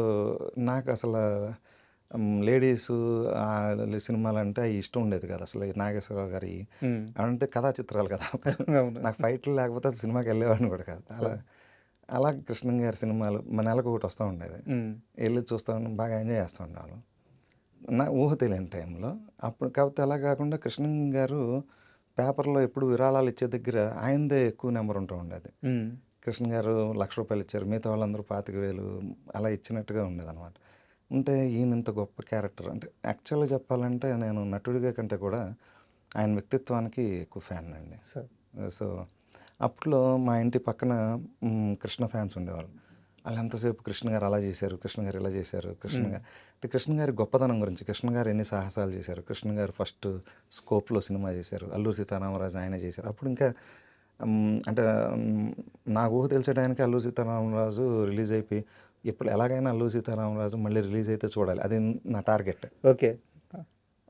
నాకసల లేడీసు సినిమాలంటే అయి ఇష్టం ఉండేది కాదు. అసలు ఈ నాగేశ్వరరావు గారియి హ్మ్. అవంటే కథా చిత్రాలు కదా! అవును. నాకు ఫైట్‌లు లేకపోతే అసలు సినిమాకెళ్ళేవాడిని కూడా కాదు. సార్. అలా కృష్ణ గారి సినిమాలు నెలకొకటి వస్తూ ఉండేది. హ్మ్. ఎళ్లి చూస్తా బాగా ఎంజాయ్ చేస్తూ ఉండేవాళ్ళం. నా ఊహ తెలియని టైంలో. అప్పుడు కాకపోతే అలా కాకుండా కృష్ణ గారు పేపర్‌లో ఎప్పుడు విరాళాలు ఇచ్చే దగ్గర ఆయనదే ఎక్కువ నంబర్ ఉంటూ ఉండేది. హ్మ్. కృష్ణ గారు రూ. 1,00,000 ఇచ్చారు. మిగతా వాళ్ళందరూ 25,000 అలా ఇచ్చినట్టుగా ఉండేదనమాట. ఉంటే ఈయన ఇంత గొప్ప క్యారెక్టర్ అంటే యాక్చువల్‌గా చెప్పాలంటే నేను నటుడిగా కంటే కూడా ఆయన వ్యక్తిత్వానికి ఎక్కువ ఫ్యాన్నండి. సార్. సో, అప్పట్లో మా ఇంటి పక్కన కృష్ణ ఫ్యాన్స్ ఉండేవాళ్ళు. ఆళ్ళెంతసేపు కృష్ణ గారు అలా చేశారు, కృష్ణ గారు ఇలా చేశారు, హ్మ్. అంటే కృష్ణ గారి గొప్పతనం గురించి, కృష్ణ గారు ఎన్ని సాహసాలు చేశారు, కృష్ణ గారు ఫస్ట్ స్కోప్‌లో సినిమా చేశారు, అల్లూరి సీతారామరాజు ఆయనే చేశారు. అప్పుడు ఇంకా అంటే నా ఊహ తెలిసే టయానికి అల్లూరి సీతారామరాజు రిలీజ్ అయిపోయి, ఇప్పుడు ఎలాగైనా అల్లూరి సీతారామరాజు మళ్ళీ రిలీజ్ అయితే చూడాలి. అది నా టార్గెట్. ఓకే.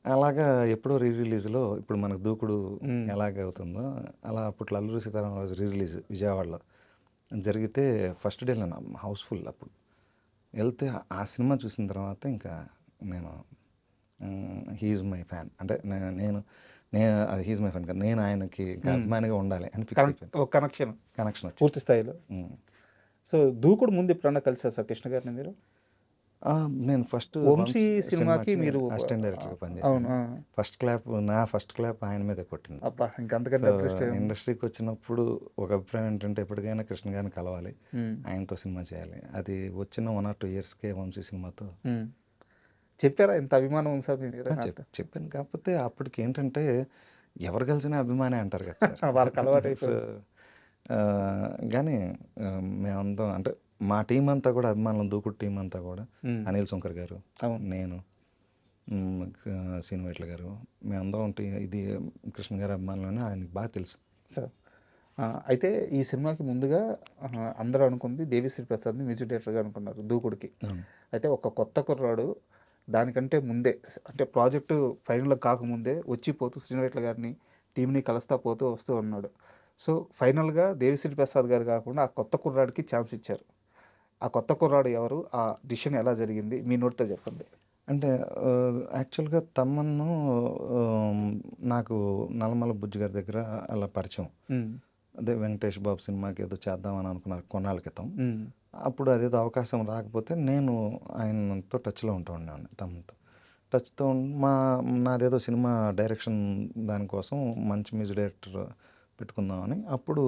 అలాగా ఎప్పుడో రీ రిలీజ్‌లో ఇప్పుడు మనకు 'దూకుడు' హ్మ్. ఎలాగవుతుందో, అలా అప్పట్లో అల్లూరి సీతారామరాజు రీ రిలీజ్ విజయవాడలో జరిగితే ఫస్ట్ డే నేను హౌస్‌ఫుల్ అప్పుడు. ఎళ్తే ఆ సినిమా చూసిన తర్వాత ఇంకా నేను హి ఈజ్ మై ఫ్యాన్. అంటే నేను నేను అది హి ఈజ్ మై ఫ్యాన్ కాదు. నేను ఆయనకి ఇంకా హ్మ్. అభిమానిగా ఉండాలి అని ఫిక్స్ అయిపోయాను. ఒక కనెక్షన్ కనెక్షన్ వచ్చేసింది. పూర్తి స్థాయిలో. హ్మ్. సో, 'దూకుడు' ముందు ఎప్పుడన్నా కలిసారా సార్ కృష్ణ గారిని మీరు? నేను ఫస్ట్ 'వంశీ' సినిమాకి సినిమాకి మీరు అసిస్టెంట్ డైరెక్టర్‌గా అవును. పనిచేశాను. ఆ! ఫస్ట్ క్లాప్ ఆయన మీదే కొట్టింది. అబ్బా! ఇంక అంతకంటే సో, అదృష్టం ఏముంది. ఇండస్ట్రీకి వచ్చినప్పుడు ఒక అభిప్రాయం ఏంటంటే ఎప్పటికైనా కృష్ణ గారిని కలవాలి. హ్మ్. ఆయనతో సినిమా చేయాలి. అది వచ్చిన 1 ఆర్ 2 ఇయర్స్‌కే వంశీ సినిమాతో హ్మ్. చెప్పారా ఇంత అభిమానం ఉంది సార్ మీ మీద నాకు? చెప్పాను. కాకపోతే అప్పటికేంటంటే ఎవరు కలిసినా అభిమానే అంటారు కదా సార్. వాళ్ళకి సో, అలవాటైపోయింది. గానీ మేమందరం అంటే మా టీమ్ అంతా కూడా అభిమానులం. దూకుడు టీమ్ అంతా కూడా హ్మ్. అనిల్ సుంకర్ గారు, అవును. నేను, సీను వైట్ల గారు మేమందరం ఇది కృష్ణ గారి అభిమానులని ఆయనకి బాగా తెలుసు. సార్. అయితే ఈ సినిమాకి ముందుగా అందరూ అనుకుంది 'దేవిశ్రీ ప్రసాద్‌ని' మ్యూజిక్ డైరెక్టర్‌గా అనుకున్నారు 'దూకుడుకి'. అవును. అయితే ఒక కొత్త కుర్రాడు దానికంటే ముందే అంటే ప్రాజెక్టు ఫైనల్ కాకముందే వచ్చిపోతూ శ్రీనువైట్ల గారిని, టీమ్‌ని కలుస్తా పోతూ వస్తూ ఉన్నాడు. సో, ఫైనల్‌గా 'దేవిశ్రీ ప్రసాద్' గారు కాకుండా ఆ కొత్త కుర్రాడికి ఛాన్స్ ఇచ్చారు. ఆ కొత్త కుర్రాడు ఎవరు? ఆ డిసిషన్ ఎలా జరిగింది? మీ నోటితో చెప్పండి. అంటే యాక్చువల్‌గా తమన్ను ఆహ్, నాకు నల్లమల బుజ్జి గారి దగ్గర అలా పరిచయం. హ్మ్. అదే వెంకటేష్ బాబు సినిమాకి ఏదో చేద్దామని అనుకున్నారు కొన్నాళ్ళ క్రితం. హ్మ్. అప్పుడు అదేదో అవకాశం రాకపోతే నేను ఆయనతో టచ్‌లో ఉంటూ ఉండేవాడిని తమన్‌తో. టచ్‌తో నాదేదో సినిమా డైరెక్షన్ దానికోసం మంచి మ్యూజిక్ డైరెక్టర్ పెట్టుకుందామని అప్పుడు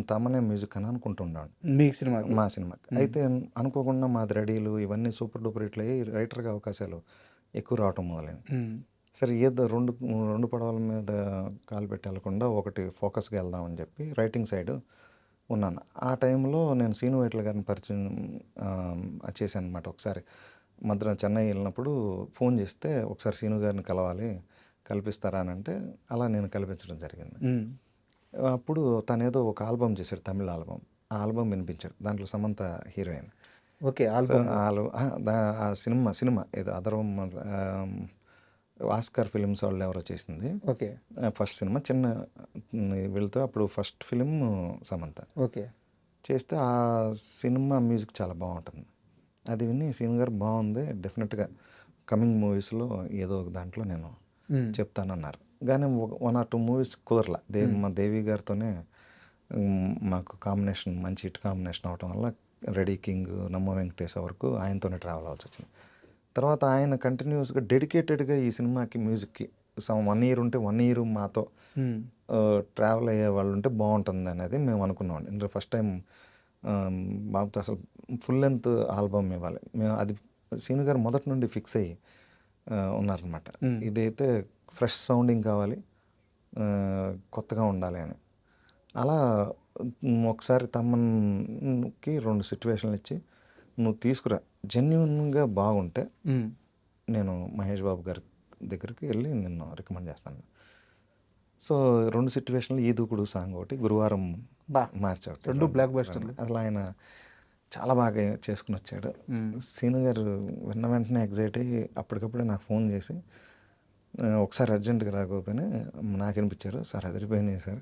తమనే మ్యూజిక్ అని అనుకుంటూ ఉండేవాడిని. మీ సినిమాకి. మా సినిమాకి. హ్మ్. అయితే అనుకోకుండా మాది రెడీలు ఇవన్నీ సూపర్ డూపర్ హిట్లు అయ్యి రైటర్‌గా అవకాశాలు ఎక్కువ రావటం మొదలైంది. హ్మ్. సరే ఏదో 2 పడవల మీద కాలు పెట్టి ఎళ్ళకుండా ఒకటి ఫోకస్‌గా వెళ్దామని చెప్పి రైటింగ్ సైడ్ ఉన్నాను. ఆ టైంలో నేను సీను వైట్ల గారిని పరిచయం చేశాననమాట ఒకసారి. మద్రాసు చెన్నై ఎళ్ళినప్పుడు ఫోన్ చేస్తే ఒకసారి సీను గారిని కలవాలి, కల్పిస్తారా అనంటే అలా నేను కల్పించడం జరిగింది. హ్మ్. అప్పుడు తనేదో ఒక ఆల్బమ్ చేశాడు తమిళ్ ఆల్బమ్. ఆ ఆల్బమ్ వినిపించాడు. దాంట్లో సమంత హీరోయిన్. ఓకే. సో, ఆల్బమ్‌లో. ఆ సినిమా ఏదో అథర్వం ఆస్కార్ ఫిల్మ్స్ వాళ్ళు ఎవరో చేసింది. ఓకే. ఫస్ట్ సినిమా చిన్న వీళ్ళతో అప్పుడు ఫస్ట్ ఫిల్మ్ సమంత. ఓకే. చేస్తే ఆ సినిమా మ్యూజిక్ చాలా బావుంటుంది. అది విని సీను గారు బావుంది. డెఫినిట్‌గా కమింగ్ మూవీస్లో ఏదో ఒక దాంట్లో నేను చెప్తానన్నారు. కానీ 1 or 2 మూవీస్ కుదరలా. మా దేవి గారితోనే మాకు కాంబినేషన్ మంచి హిట్ కాంబినేషన్ అవటం వల్ల రెడీ కింగ్, నమ్మ వెంకటేశ వరకు ఆయనతోనే ట్రావెల్ అవ్వాల్సి వచ్చింది. తర్వాత ఆయన కంటిన్యూస్గా డెడికేటెడ్గా ఈ సినిమాకి మ్యూజిక్కి 1 year ఉంటే 1 year మాతో ట్రావెల్ అయ్యే వాళ్ళు ఉంటే బాగుంటుంది అనేది మేము అనుకున్నాం. ఇందులో ఫస్ట్ టైం బాబుతో అసలు ఫుల్ లెంత్ ఆల్బమ్ ఇవ్వాలి. మేము అది సీను గారు మొదటి నుండి ఫిక్స్ అయ్యి ఉన్నారనమాట. ఇదైతే ఫ్రెష్ సౌండింగ్ కావాలి, కొత్తగా ఉండాలి అని. అలా ఒకసారి తమన్కి 2 సిచ్యువేషన్లు ఇచ్చి నువ్వు తీసుకురా, జెన్యున్గా బాగుంటే నేను మహేష్ బాబు గారి దగ్గరికి వెళ్ళి నిన్ను రికమెండ్ చేస్తాను. సో 2 సిచ్యువేషన్లు, ఈ దూకుడు సాంగ్ ఒకటి, గురువారం మార్చి ఒకటి, 2 బ్లాక్ బస్టర్లు. అసలు ఆయన చాలా బాగా చేసుకుని వచ్చాడు. సీను గారు విన్న వెంటనే ఎగ్జైట్ అయ్యి అప్పటికప్పుడే నాకు ఫోన్ చేసి ఒకసారి అర్జెంటుగా రాకపోయినా నాకు వినిపించారు. సార్ అదిరిపోయినాయి సార్,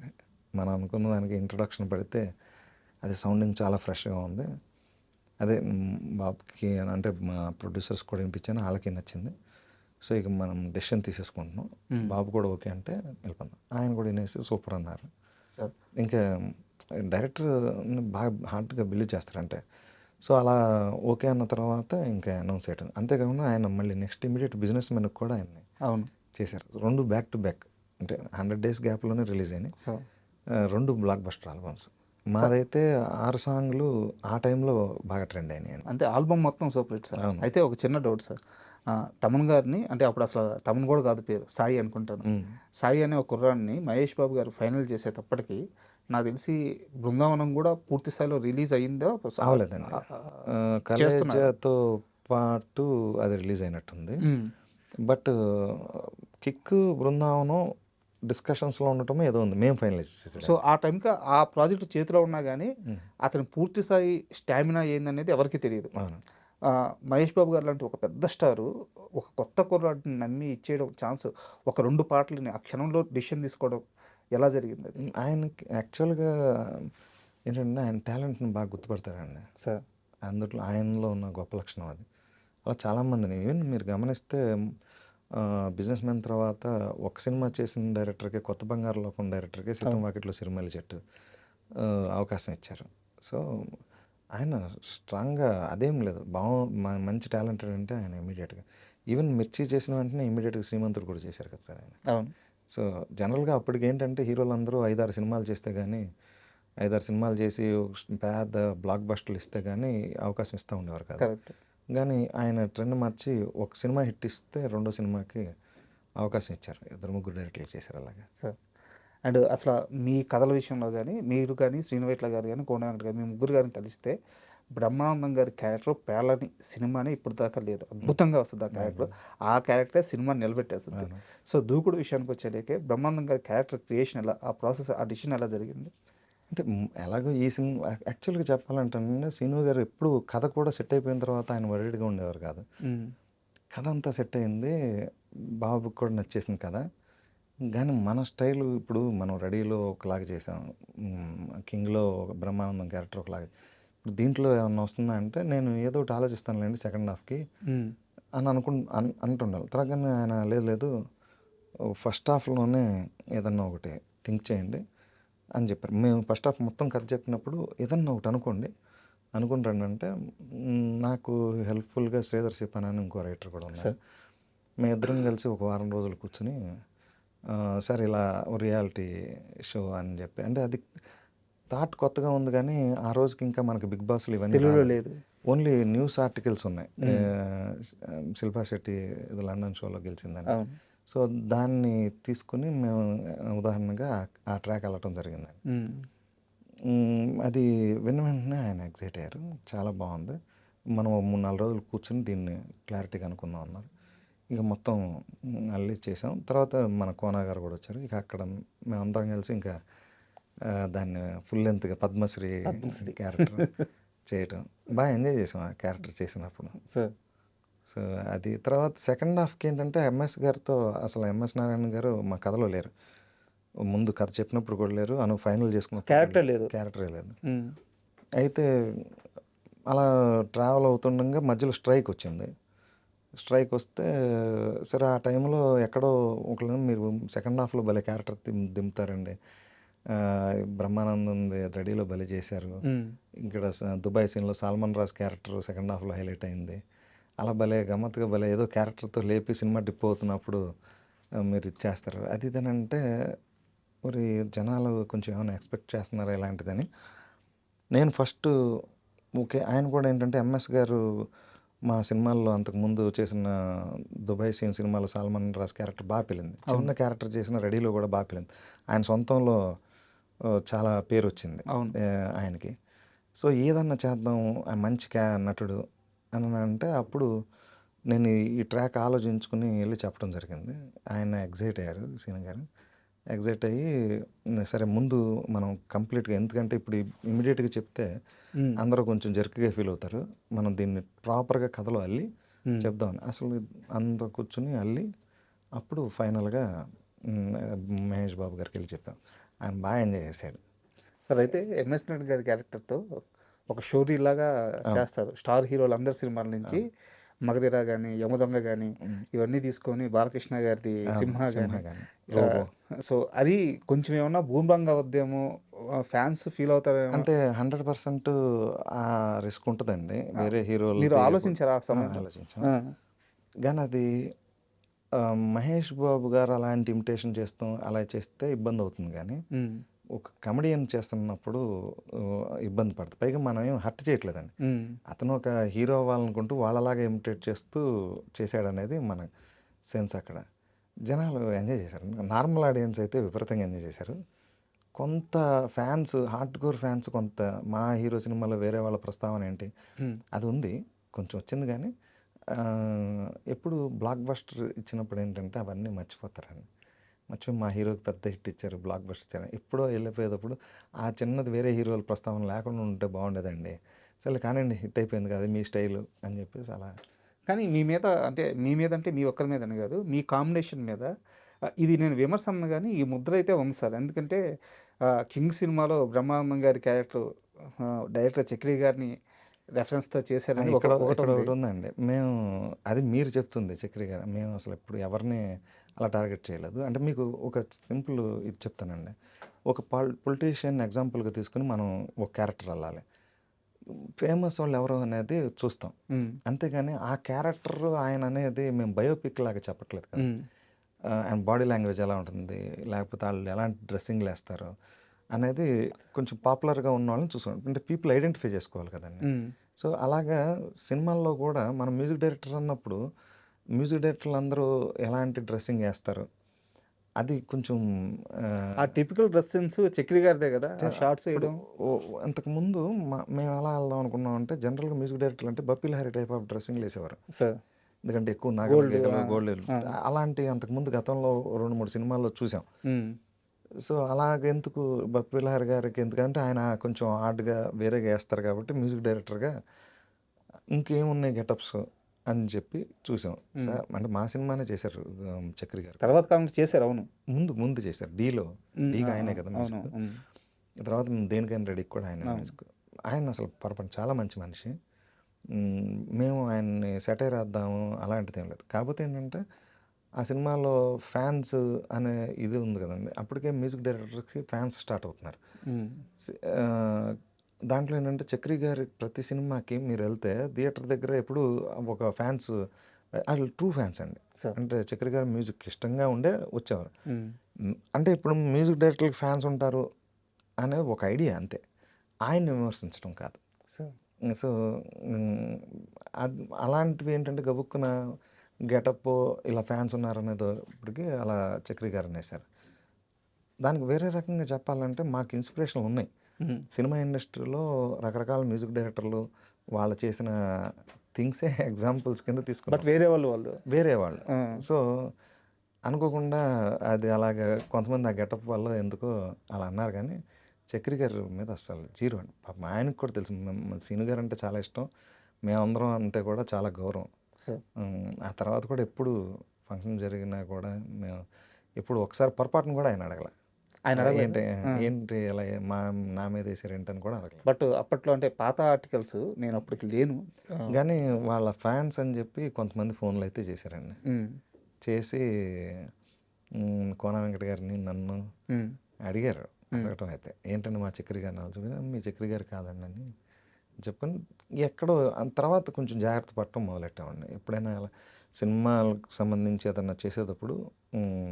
మనం అనుకున్న దానికి ఇంట్రొడక్షన్ పడితే అది సౌండింగ్ చాలా ఫ్రెష్గా ఉంది. అదే బాబుకి అంటే మా ప్రొడ్యూసర్స్ కూడా వినిపించాను, వాళ్ళకి నచ్చింది. సో ఇక మనం డెసిషన్ తీసేసుకుంటున్నాం, బాబు కూడా ఓకే అంటే వెళ్ళిపోతాం. ఆయన కూడా వినేసి సూపర్ అన్నారు. ఇంకా డైరెక్టర్ బాగా హార్డ్గా బిలీవ్ చేస్తారంటే. సో అలా ఓకే అన్న తర్వాత ఇంకా అనౌన్స్ చేయడం. అంతేకాకుండా ఆయన మళ్ళీ నెక్స్ట్ ఇమీడియట్ బిజినెస్ మెన్కి కూడా ఆయన్ని చేశారు. 2 బ్యాక్ టు బ్యాక్, అంటే 100 days గ్యాప్లోనే రిలీజ్ అయినాయి 2 బ్లాక్ బస్టర్ ఆల్బమ్స్. మాదైతే 6 సాంగ్లు ఆ టైంలో బాగా ట్రెండ్ అయినాయి. అంటే ఆల్బమ్ మొత్తం సూపర్ హిట్ సార్. అయితే ఒక చిన్న డౌట్ సార్, తమన్ గారిని, అంటే అప్పుడు అసలు తమన్ కూడా కాదు పేరు, సాయి అనుకుంటాను. సాయి అనే ఒక కుర్రాన్ని మహేష్ బాబు గారు ఫైనల్ చేసేటప్పటికి నాకు తెలిసి బృందావనం కూడా పూర్తి స్థాయిలో రిలీజ్ అయిందో అవలేదండి. కలేజాతో పాటు అది రిలీజ్ అయినట్టుంది. బట్ కిక్, బృందావనం డిస్కషన్స్లో ఉండటం ఏదో ఉంది, మేము ఫైనలైజ్ చేసాం. సో ఆ టైంకి ఆ ప్రాజెక్ట్ చేతిలో ఉన్నా కానీ అతని పూర్తి స్థాయి స్టామినా ఏందనేది ఎవరికి తెలియదు. మహేష్ బాబు గారు లాంటి ఒక పెద్ద స్టారు ఒక కొత్త కుర్రాడిని నమ్మి ఇచ్చేయడం ఛాన్స్, ఒక 2 పాటలని ఆ క్షణంలో డిసిషన్ తీసుకోవడం ఎలా జరిగింది అది? ఆయనకి యాక్చువల్గా ఏంటంటే ఆయన టాలెంట్ని బాగా గుర్తుపడతారండి సార్. అందులో ఆయనలో ఉన్న గొప్ప లక్షణం అది. అలా చాలామందిని ఈవెన్ మీరు గమనిస్తే బిజినెస్ మ్యాన్ తర్వాత ఒక సినిమా చేసిన డైరెక్టర్కి, కొత్త బంగారు లోకం డైరెక్టర్కి సీతం వాకిట్లో సిరిమల్లి చెట్టు అవకాశం ఇచ్చారు. సో ఆయన స్ట్రాంగ్గా అదేం లేదు, మంచి టాలెంటెడ్ అంటే ఆయన ఇమీడియట్గా ఈవెన్ మిర్చి చేసిన వెంటనే ఇమీడియట్గా శ్రీమంతుడు కూడా చేశారు కదా సార్ ఆయన. అవును. సో జనరల్గా అప్పటికి ఏంటంటే హీరోలు అందరూ 5-6 సినిమాలు చేస్తే కానీ, 5-6 సినిమాలు చేసి పెద్ద బ్లాక్ బస్టర్లు ఇస్తే కానీ అవకాశం ఇస్తూ ఉండేవారు కదా. కరెక్ట్. కానీ ఆయన ట్రెండ్ మార్చి ఒక సినిమా హిట్ ఇస్తే 2వ సినిమాకి అవకాశం ఇచ్చారు. 2-3 డైరెక్టర్లు చేశారు అలాగా సార్. అండ్ అసలు మీ కథల విషయంలో కానీ, మీరు కానీ, శ్రీనువైట్ల గారు కానీ, కోన గారు, మీ ముగ్గురు గారిని కలిస్తే బ్రహ్మానందం గారి క్యారెక్టర్ పేర్లని సినిమాని ఇప్పుడు దాకా లేదు, అద్భుతంగా వస్తుంది ఆ క్యారెక్టర్. ఆ క్యారెక్టరే సినిమాని నిలబెట్టేస్తుంది. సో దూకుడు విషయానికి వచ్చేలేకే బ్రహ్మానందం గారి క్యారెక్టర్ క్రియేషన్ ఎలా, ఆ ప్రాసెస్, ఆ డిసిషన్ ఎలా జరిగింది? అంటే ఎలాగో ఈ సినిమా యాక్చువల్గా చెప్పాలంటే శ్రీను గారు ఎప్పుడు కథ కూడా సెట్ అయిపోయిన తర్వాత ఆయన వరీడ్గా ఉండేవారు కాదు. కథ అంతా సెట్ అయింది, బాబుకి కూడా నచ్చేసింది కథ. కానీ మన స్టైల్ ఇప్పుడు మనం రెడీలో ఒకలాగా చేసాం, కింగ్లో బ్రహ్మానందం క్యారెక్టర్ ఒకలాగా, ఇప్పుడు దీంట్లో ఏమన్నా వస్తుందా అంటే నేను ఏదో ఒకటి ఆలోచిస్తానులేండి సెకండ్ హాఫ్కి అని అంటుండాలి. తర్వాత ఆయన లేదు ఫస్ట్ హాఫ్లోనే ఏదన్నా ఒకటి థింక్ చేయండి అని చెప్పారు. మేము ఫస్ట్ హాఫ్ మొత్తం కథ చెప్పినప్పుడు ఏదన్నా ఒకటి అనుకుని రండి అంటే, నాకు హెల్ప్ఫుల్గా శ్రీధర్ సిపాన్ అని ఇంకో రైటర్ కూడా ఉన్నారు. మేమిద్దరం కలిసి ఒక వారం రోజులు కూర్చుని సార్ ఇలా రియాలిటీ షో అని చెప్పి, అంటే అది థాట్ కొత్తగా ఉంది కానీ ఆ రోజుకి ఇంకా మనకి బిగ్ బాస్లు ఇవన్నీ లేదు, ఓన్లీ న్యూస్ ఆర్టికల్స్ ఉన్నాయి. శిల్పా శెట్టి ఇది లండన్ షోలో గెలిచిందని. సో దాన్ని తీసుకుని మేము ఉదాహరణగా ఆ ట్రాక్ వెళ్ళటం జరిగిందండి. అది విన్న వెంటనే ఆయన ఎగ్జైట్ అయ్యారు, చాలా బాగుంది, మనం 3-4 రోజులు కూర్చుని దీన్ని క్లారిటీగా అనుకుందాం అన్నారు. ఇక మొత్తం అల్లి చేసాం. తర్వాత మన కోన గారు కూడా వచ్చారు. ఇక అక్కడ మేమందరం కలిసి ఇంకా దాన్ని ఫుల్ లెంత్గా పద్మశ్రీ క్యారెక్టర్ చేయటం బాగా ఎంజాయ్ చేసాం ఆ క్యారెక్టర్ చేసినప్పుడు. సో అది తర్వాత సెకండ్ హాఫ్కి ఏంటంటే ఎంఎస్ గారితో, అసలు ఎంఎస్ నారాయణ గారు మా కథలో లేరు, ముందు కథ చెప్పినప్పుడు కూడా లేరు, ఫైనల్ చేసుకున్న క్యారెక్టరే లేదు. అయితే అలా ట్రావెల్ అవుతుండగా మధ్యలో స్ట్రైక్ వచ్చింది. స్ట్రైక్ వస్తే సరే ఆ టైంలో ఎక్కడో ఒకళ్ళని మీరు సెకండ్ హాఫ్‌లో భలే క్యారెక్టర్ దింపుతారండి. బ్రహ్మానందంది 'రెడీలో' భలే చేశారు. హ్మ్. ఇక్కడ 'దుబాయ్' సీన్‌లో 'సల్మాన్ రాజ్' క్యారెక్టర్ సెకండ్ హాఫ్‌లో హైలైట్ అయింది. అలా భలే గమ్మత్తుగా భలే ఏదో క్యారెక్టర్‌తో లేపి సినిమా డిప్ అవుతున్నప్పుడు మీరు ఇది చేస్తారు. అది ఇదనంటే మరి జనాలు కొంచెం ఏమైనా ఎక్స్‌పెక్ట్ చేస్తున్నారా ఇలాంటిదని. నేను ఫస్టు ఓకే. ఆయన కూడా ఏంటంటే 'ఎంఎస్' గారు మా సినిమాల్లో అంతకుముందు చేసిన 'దుబాయ్ సీన్' సినిమాలో 'సల్మాన్ రాజ్' క్యారెక్టర్ బా పేలింది. చిన్న అవును. క్యారెక్టర్ చేసిన 'రెడీలో' కూడా బా పేలింది. ఆయన సొంతంలో చాలా పేరొచ్చింది అవును. ఆయనకి. సో, ఏదన్నా చేద్దాం మంచి నటుడు అని అంటే అప్పుడు నేను ఈ ట్రాక్ ఆలోచించుకొని ఎళ్లి చెప్పడం జరిగింది. ఆయన ఎక్సైట్ అయ్యారు సీను గారు. ఎక్సైట్ అయ్యి సరే ముందు మనం కంప్లీట్‌గా ఎందుకంటే ఇప్పుడు ఇమ్మీడియేట్‌గా చెప్తే హ్మ్. అందరూ కొంచెం జర్క్‌గా ఫీల్ అవుతారు. మనం దీన్ని ప్రాపర్‌గా కథలో అల్లి హ్మ్. చెప్దామని. అసలు అందరూ కూర్చొని అల్లి అప్పుడు ఫైనల్‌గా మహేష్ బాబు గారికెళ్ళి చెప్పాం. ఆయన ఎంజాయ్ చేసాడు. సరే అయితే 'ఎంఎస్ నాయుడు' గారి క్యారెక్టర్‌తో ఒక స్టోరీలాగా అవును. చేస్తారు. స్టార్ హీరోలందరి సినిమాల నుంచి అవును. 'మగధీర' గాని, 'యమదొంగ' గాని హ్మ్. ఇవన్నీ తీసుకొని బాలకృష్ణ గారిది అవును. 'సింహ' 'సింహ' గాని గాని, ఇలా 'రోబో' సో, అది కొంచెం ఏమన్నా బూమ్‌రాంగ్ అవుద్దేమో ఫ్యాన్స్ ఫీల్ అవుతారేమో. అంటే 100% ఆ రిస్క్ ఉంటదండి. ఆ! వేరే మీరు హీరోలది ఎప్పుడు ఆలోచించారా ఆ సమయంలో? ఆలోచించాం. ఆ! గానీ అది మహేష్ బాబు గారు అలాంటి ఇమిటేషన్ చేస్తాం అలా చేస్తే ఇబ్బందవుతుంది గానీ, హ్మ్. ఒక కమెడియన్ చేస్తున్నప్పుడు ఇబ్బంది పడదు. పైగా మనం ఏం హర్ట్ చేయట్లేదండి. హ్మ్. అతను ఒక హీరో అవ్వాలనుకుంటూ వాళ్ళలాగా ఇమిటేట్ చేస్తూ చేశాడనేది మన సెన్స్ అక్కడ. జనాలు ఎంజాయ్ చేశారు. నార్మల్ ఆడియన్స్ అయితే విపరీతంగా ఎంజాయ్ చేశారు. కొంత ఫ్యాన్స్ హార్డ్‌కోర్ ఫ్యాన్స్ కొంత మా హీరో సినిమాలో వేరే వాళ్ళ ప్రస్తావన ఏంటి? హ్మ్. అది ఉంది. కొంచెం వచ్చింది గానీ ఎప్పుడు బ్లాక్ బస్టర్ ఇచ్చినప్పుడు ఏంటంటే అవన్నీ మర్చిపోతారండి. మర్చిపోయి మా హీరోకి పెద్ద హిట్ ఇచ్చారు. బ్లాక్ బస్టర్ ఇచ్చారు. ఎప్పుడో వెళ్ళిపోయేటప్పుడు ఆ చిన్నది వేరే హీరోల ప్రస్తావన లేకుండా ఉంటే బాగుండేదండి. సర్లే కానియండి హిట్ అయిపోయింది కదా! మీ స్టైలు అని చెప్పేసి అలా కానీ మీ మీద అంటే మీ మీద అంటే మీ ఒక్కరి మీదని గాదు. మీ కాంబినేషన్ మీద ఇది నేను విమర్శ అనను గానీ, ఈ ముద్ర అయితే ఉంది సార్. ఎందుకంటే 'కింగ్' సినిమాలో బ్రహ్మానందం గారి క్యారెక్టర్ డైరెక్టర్ 'చక్రి' గారిని రెఫరెన్స్‌తో చేశారని ఇక్కడ ఇక్కడ ఒకటుంది. ఒకటుందండి. మేము అది మీరు చెప్తుంది చక్రి గారు. మేము అసలు ఎప్పుడు ఎవరిని అలా టార్గెట్ చేయలేదు. అంటే మీకు ఒక సింపుల్ ఇది చెప్తానండి. ఒక పొలిటీషియన్ ఎగ్జాంపుల్‌గా తీసుకొని మనం ఒక క్యారెక్టర్ అల్లాలి. ఫేమస్ వాళ్ళు ఎవరు అనేది చూస్తాం. హ్మ్. అంతేగాని ఆ క్యారెక్టర్ ఆయన అనేది మేము బయోపిక్ లాగా చెప్పట్లేదు కదా! హ్మ్. ఆయన బాడీ లాంగ్వేజ్ ఎలా ఉంటుంది? లేకపోతే ఆళ్ళు ఎలాంటి డ్రెస్సింగ్‌లేస్తారు? అనేది కొంచెం పాపులర్‌గా ఉన్నవాళ్ళని చూసాం. అంటే పీపుల్ ఐడెంటిఫై చేసుకోవాలి కదండీ! హ్మ్. సో, అలాగా సినిమాల్లో గూడా మనం మ్యూజిక్ డైరెక్టర్ అన్నప్పుడు, మ్యూజిక్ డైరెక్టర్లందరూ ఎలాంటి డ్రెస్సింగ్ ఏస్తారు? అది కొంచెం ఆ ఆహ్, టిపికల్ డ్రెస్ సెన్స్ 'చక్రి' గారిదే గదా! చ ఆ షార్ట్స్ ఇప్పుడు ఎయడం. అంతకుముందు మేము ఎలా వెళ్దాం అనుకున్నామంటే, జనరల్‌గా మ్యూజిక్ డైరెక్టర్లు అంటే 'బప్పీ లహరి' టైప్ ఆఫ్ డ్రెస్సింగ్‌లేసేవారు. సార్ ఎందుకంటే ఎక్కువ నగలు, గోల్డ్. గిగలు, ఆ! గోల్డ్ ఆ! అలాంటి అంతకుముందు గతంలో 2, 3 సినిమాల్లో చూసాం. హ్మ్. సో, అలాగెందుకు 'బప్పీ లహరి' గారికి ఎందుకంటే ఆయన కొంచెం హార్డ్‌గా వేరేగా ఏస్తారు కాబట్టి మ్యూజిక్ డైరెక్టర్‌గా ఇంకేమున్నాయి గెటప్స్ అని చెప్పి చూసాం. హ్మ్. అంటే మా సినిమానే చేశారు 'చక్రి' గారు కూడా. తర్వాత కాలంలో చేశారు. అవును. ముందు చేశారు 'డీలో'. హ్మ్. ఆ! 'డీకి' ఆ! ఆయనే కదా అవును. మ్యూజిక్. హ్మ్. తర్వాత 'దేనికైనా రెడీకి' కూడా ఆయనే అవును. మ్యూజిక్. ఆయన అసలు చాలా మంచి మనిషి. మేము ఆయన్ని సెటైర్ ఏద్దాము అలాంటిదేం లేదు. కాకపోతే ఏంటంటే ఆ సినిమాలో ఫ్యాన్స్ అనే ఇది ఉంది కదండీ! అప్పటికే మ్యూజిక్ డైరెక్టర్‌కి ఫ్యాన్స్ స్టార్ట్ అవుతున్నారు. హ్మ్. సి ఆహ్, దాంట్లో ఏంటంటే 'చక్రి' గారి ప్రతి సినిమాకి మీరెళ్తే థియేటర్ దగ్గర ఎప్పుడూ ఒక ఫ్యాన్స్ ఆళ్ళు ట్రూ ఫ్యాన్స్ అండి. సార్. అంటే 'చక్రి' గారి మ్యూజిక్ ఇష్టంగా ఉండే వచ్చేవారు. హ్మ్. అంటే ఇప్పుడు మ్యూజిక్ డైరెక్టర్‌లకి ఫ్యాన్స్ ఉంటారు అనే ఒక ఐడియా అంతే. ఆయన్ని విమర్శించడం కాదు. సార్. సో, హ్మ్, అలాంటివి ఏంటంటే గబుక్కున గెటప్పు ఇలా ఫ్యాన్స్ ఉన్నారనేటప్పటికి అలా 'చక్రి' గారనేసారు. దానికి వేరే రకంగా చెప్పాలంటే మాకు ఇన్స్‌పిరేషన్‌లున్నాయి. హ్మ్. సినిమా ఇండస్ట్రీలో రకరకాల మ్యూజిక్ డైరెక్టర్లు వాళ్ళు చేసిన థింగ్సే ఎగ్జాంపుల్స్ కింద బట్ తీసుకున్నాం. వేరే వాళ్ళు. వేరే వాళ్ళు. ఆ! సో, అనుకోకుండా అది అలాగా కొంతమంది ఆ గెటప్ వల్ల ఎందుకో అలా అన్నారు గానీ, 'చక్రి' గారి మీద అస్సలు జీరో అండి. పాపం ఆయనకి కూడా తెలుసు. సీను గారంటే చాలా ఇష్టం. మేమందరం అంటే కూడా చాలా గౌరవం. సార్. ఆ తర్వాత కూడా ఎప్పుడు ఫంక్షన్ జరిగినా కూడా మేము ఎప్పుడు ఒకసారి పొరపాటున కూడా ఆయన అడగల. ఆయన ఏంటి అడగలేదు. ఏంటి ఇలా నా మీద వేసారు ఏంటని కూడా అడగలేదు. బట్ అప్పట్లో అంటే పాత ఆర్టికల్స్ నేను అప్పటికి లేను. ఆ, కానీ వాళ్ళ ఫ్యాన్స్ అని చెప్పి కొంతమంది ఫోన్లు అయితే చేశారండి. ఉమ్, చేసి కోన వెంకట గారిని నన్ను ఉమ్, అడిగారు. ఉమ్, అడగటం అయితే ఏంటంటే మా చక్రి గారిని ఆలోచన మీ చక్రి గారు కాదండి అని చెప్పుకొని ఎక్కడో తర్వాత కొంచెం జాగ్రత్త పడటం మొదలెట్టామండి. ఎప్పుడైనా అలా సినిమాలకు సంబంధించి ఏదన్నా చేసేటప్పుడు ఉమ్,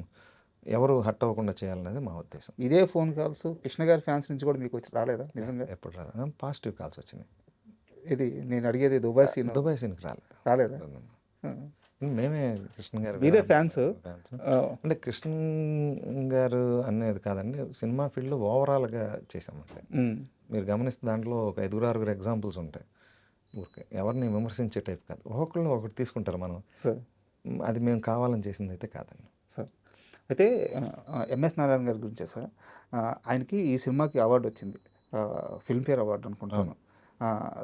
ఎవరు హట్ అవ్వకుండా చేయాలనేది మా ఉద్దేశం. ఇదే ఫోన్ కాల్స్ కృష్ణ గారి ఫ్యాన్స్ నుంచి కూడా మీకు వచ్చి రాలేదా నిజంగా? ఎప్పుడు రాలేదు, పాజిటివ్ కాల్స్ వచ్చినాయి. ఇది నేను అడిగేది దుబాయ్ సీన్ దుబాయ్ సీన్కి రాలేదు. రాలేదా? ఆ, మేమే కృష్ణ గారు మీరే ఫ్యాన్స్? ఫ్యాన్స్ ఆ, అంటే కృష్ణ గారు అనేది కాదండి, సినిమా ఫీల్డ్లో ఓవరాల్గా చేసామంతే. ఉమ్, మీరు గమనిస్తే దాంట్లో ఒక 5-6 ఎగ్జాంపుల్స్ ఉంటాయి. ఊరికే ఎవరిని విమర్శించే టైప్ కాదు, ఒక్కొక్కరిని ఒకటి తీసుకుంటారు మనం. సార్ అది మేము కావాలని చేసింది అయితే కాదండి. సార్ అయితే ఎంఎస్ నారాయణ గారి గురించే సార్. ఆయనకి ఈ సినిమాకి అవార్డు వచ్చింది, ఫిల్మ్ఫేర్ అవార్డు అనుకుంటాను.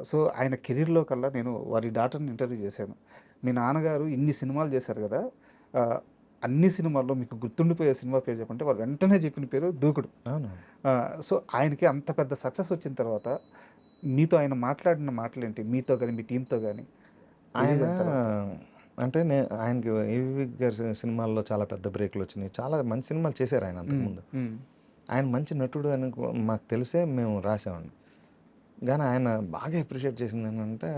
సో ఆయన కెరీర్లో కల్లా నేను వారి డాటర్ని ఇంటర్వ్యూ చేశాను. మీ నాన్నగారు ఇన్ని సినిమాలు చేశారు కదా, ఆ, అన్ని సినిమాల్లో మీకు గుర్తుండిపోయే సినిమా పేరు చెప్పంటే వారు వెంటనే చెప్పిన పేరు దూకుడు. అవును. సో ఆయనకి అంత పెద్ద సక్సెస్ వచ్చిన తర్వాత మీతో ఆయన మాట్లాడిన మాటలు ఏంటి, మీతో కానీ మీ టీంతో కానీ? ఆయన అంటే ఆయనకి ఏవి గారి సినిమాల్లో చాలా పెద్ద బ్రేక్లు వచ్చినాయి, చాలా మంచి సినిమాలు చేశారు ఆయన అంతకుముందు. ఆయన మంచి నటుడు అని మాకు తెలిసే మేము రాసామండి. కానీ ఆయన బాగా అప్రిషియేట్ చేసింది ఏంటంటే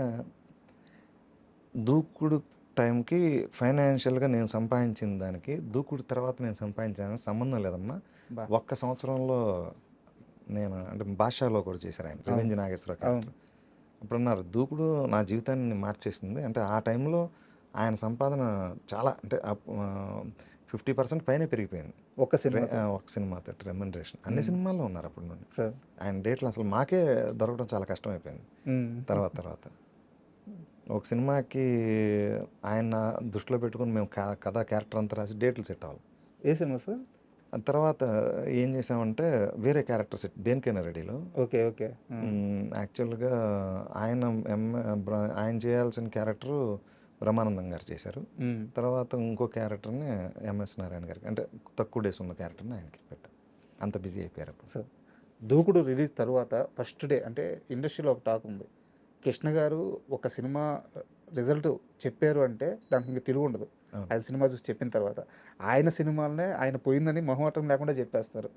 దూకుడు టైంకి ఫైనాన్షియల్గా నేను సంపాదించిన దానికి దూకుడు తర్వాత నేను సంపాదించాను సంబంధం లేదమ్మా. ఒక్క సంవత్సరంలో నేను అంటే భాషలో కూడా చేశారు ఆయన, రివెంజ్ నాగేశ్వర క్యారెక్టర్. అప్పుడున్నారు దూకుడు నా జీవితాన్ని మార్చేసింది. అంటే ఆ టైంలో ఆయన సంపాదన చాలా అంటే 50% పైనే పెరిగిపోయింది ఒక సినిమా. ఒక సినిమాతో రెమ్యునరేషన్. అన్ని సినిమాల్లో ఉన్నారు అప్పటి నుండి. సార్ ఆయన డేట్లు అసలు మాకే దొరకడం చాలా కష్టమైపోయింది. తర్వాత ఒక సినిమాకి ఆయన దృష్టిలో పెట్టుకుని మేము కథ క్యారెక్టర్ అంతా రాసి డేట్లు సెట్ అవ్వాలి. ఏ సినిమా సార్? తర్వాత ఏం చేసామంటే వేరే క్యారెక్టర్ సెట్ దేనికైనా రెడీలో. Okay okay. యాక్చువల్గా ఆయన ఆయన చేయాల్సిన క్యారెక్టరు బ్రహ్మానందం గారు చేశారు. తర్వాత ఇంకో క్యారెక్టర్ని ఎంఎస్ నారాయణ గారికి, అంటే తక్కువ డేస్ ఉన్న క్యారెక్టర్ని ఆయనకి పెట్టాం. అంత బిజీ అయిపోయారు అప్పుడు. సార్ దూకుడు రిలీజ్ తర్వాత ఫస్ట్ డే అంటే ఇండస్ట్రీలో ఒక టాక్ ఉంది, కృష్ణ గారు ఒక సినిమా రిజల్ట్ చెప్పారు అంటే దానికి ఇంకా తిరుగు ఉండదు. ఆయన సినిమా చూసి చెప్పిన తర్వాత ఆయన సినిమాలనే ఆయన పోయిందని మొహమాటం లేకుండా చెప్పేస్తారు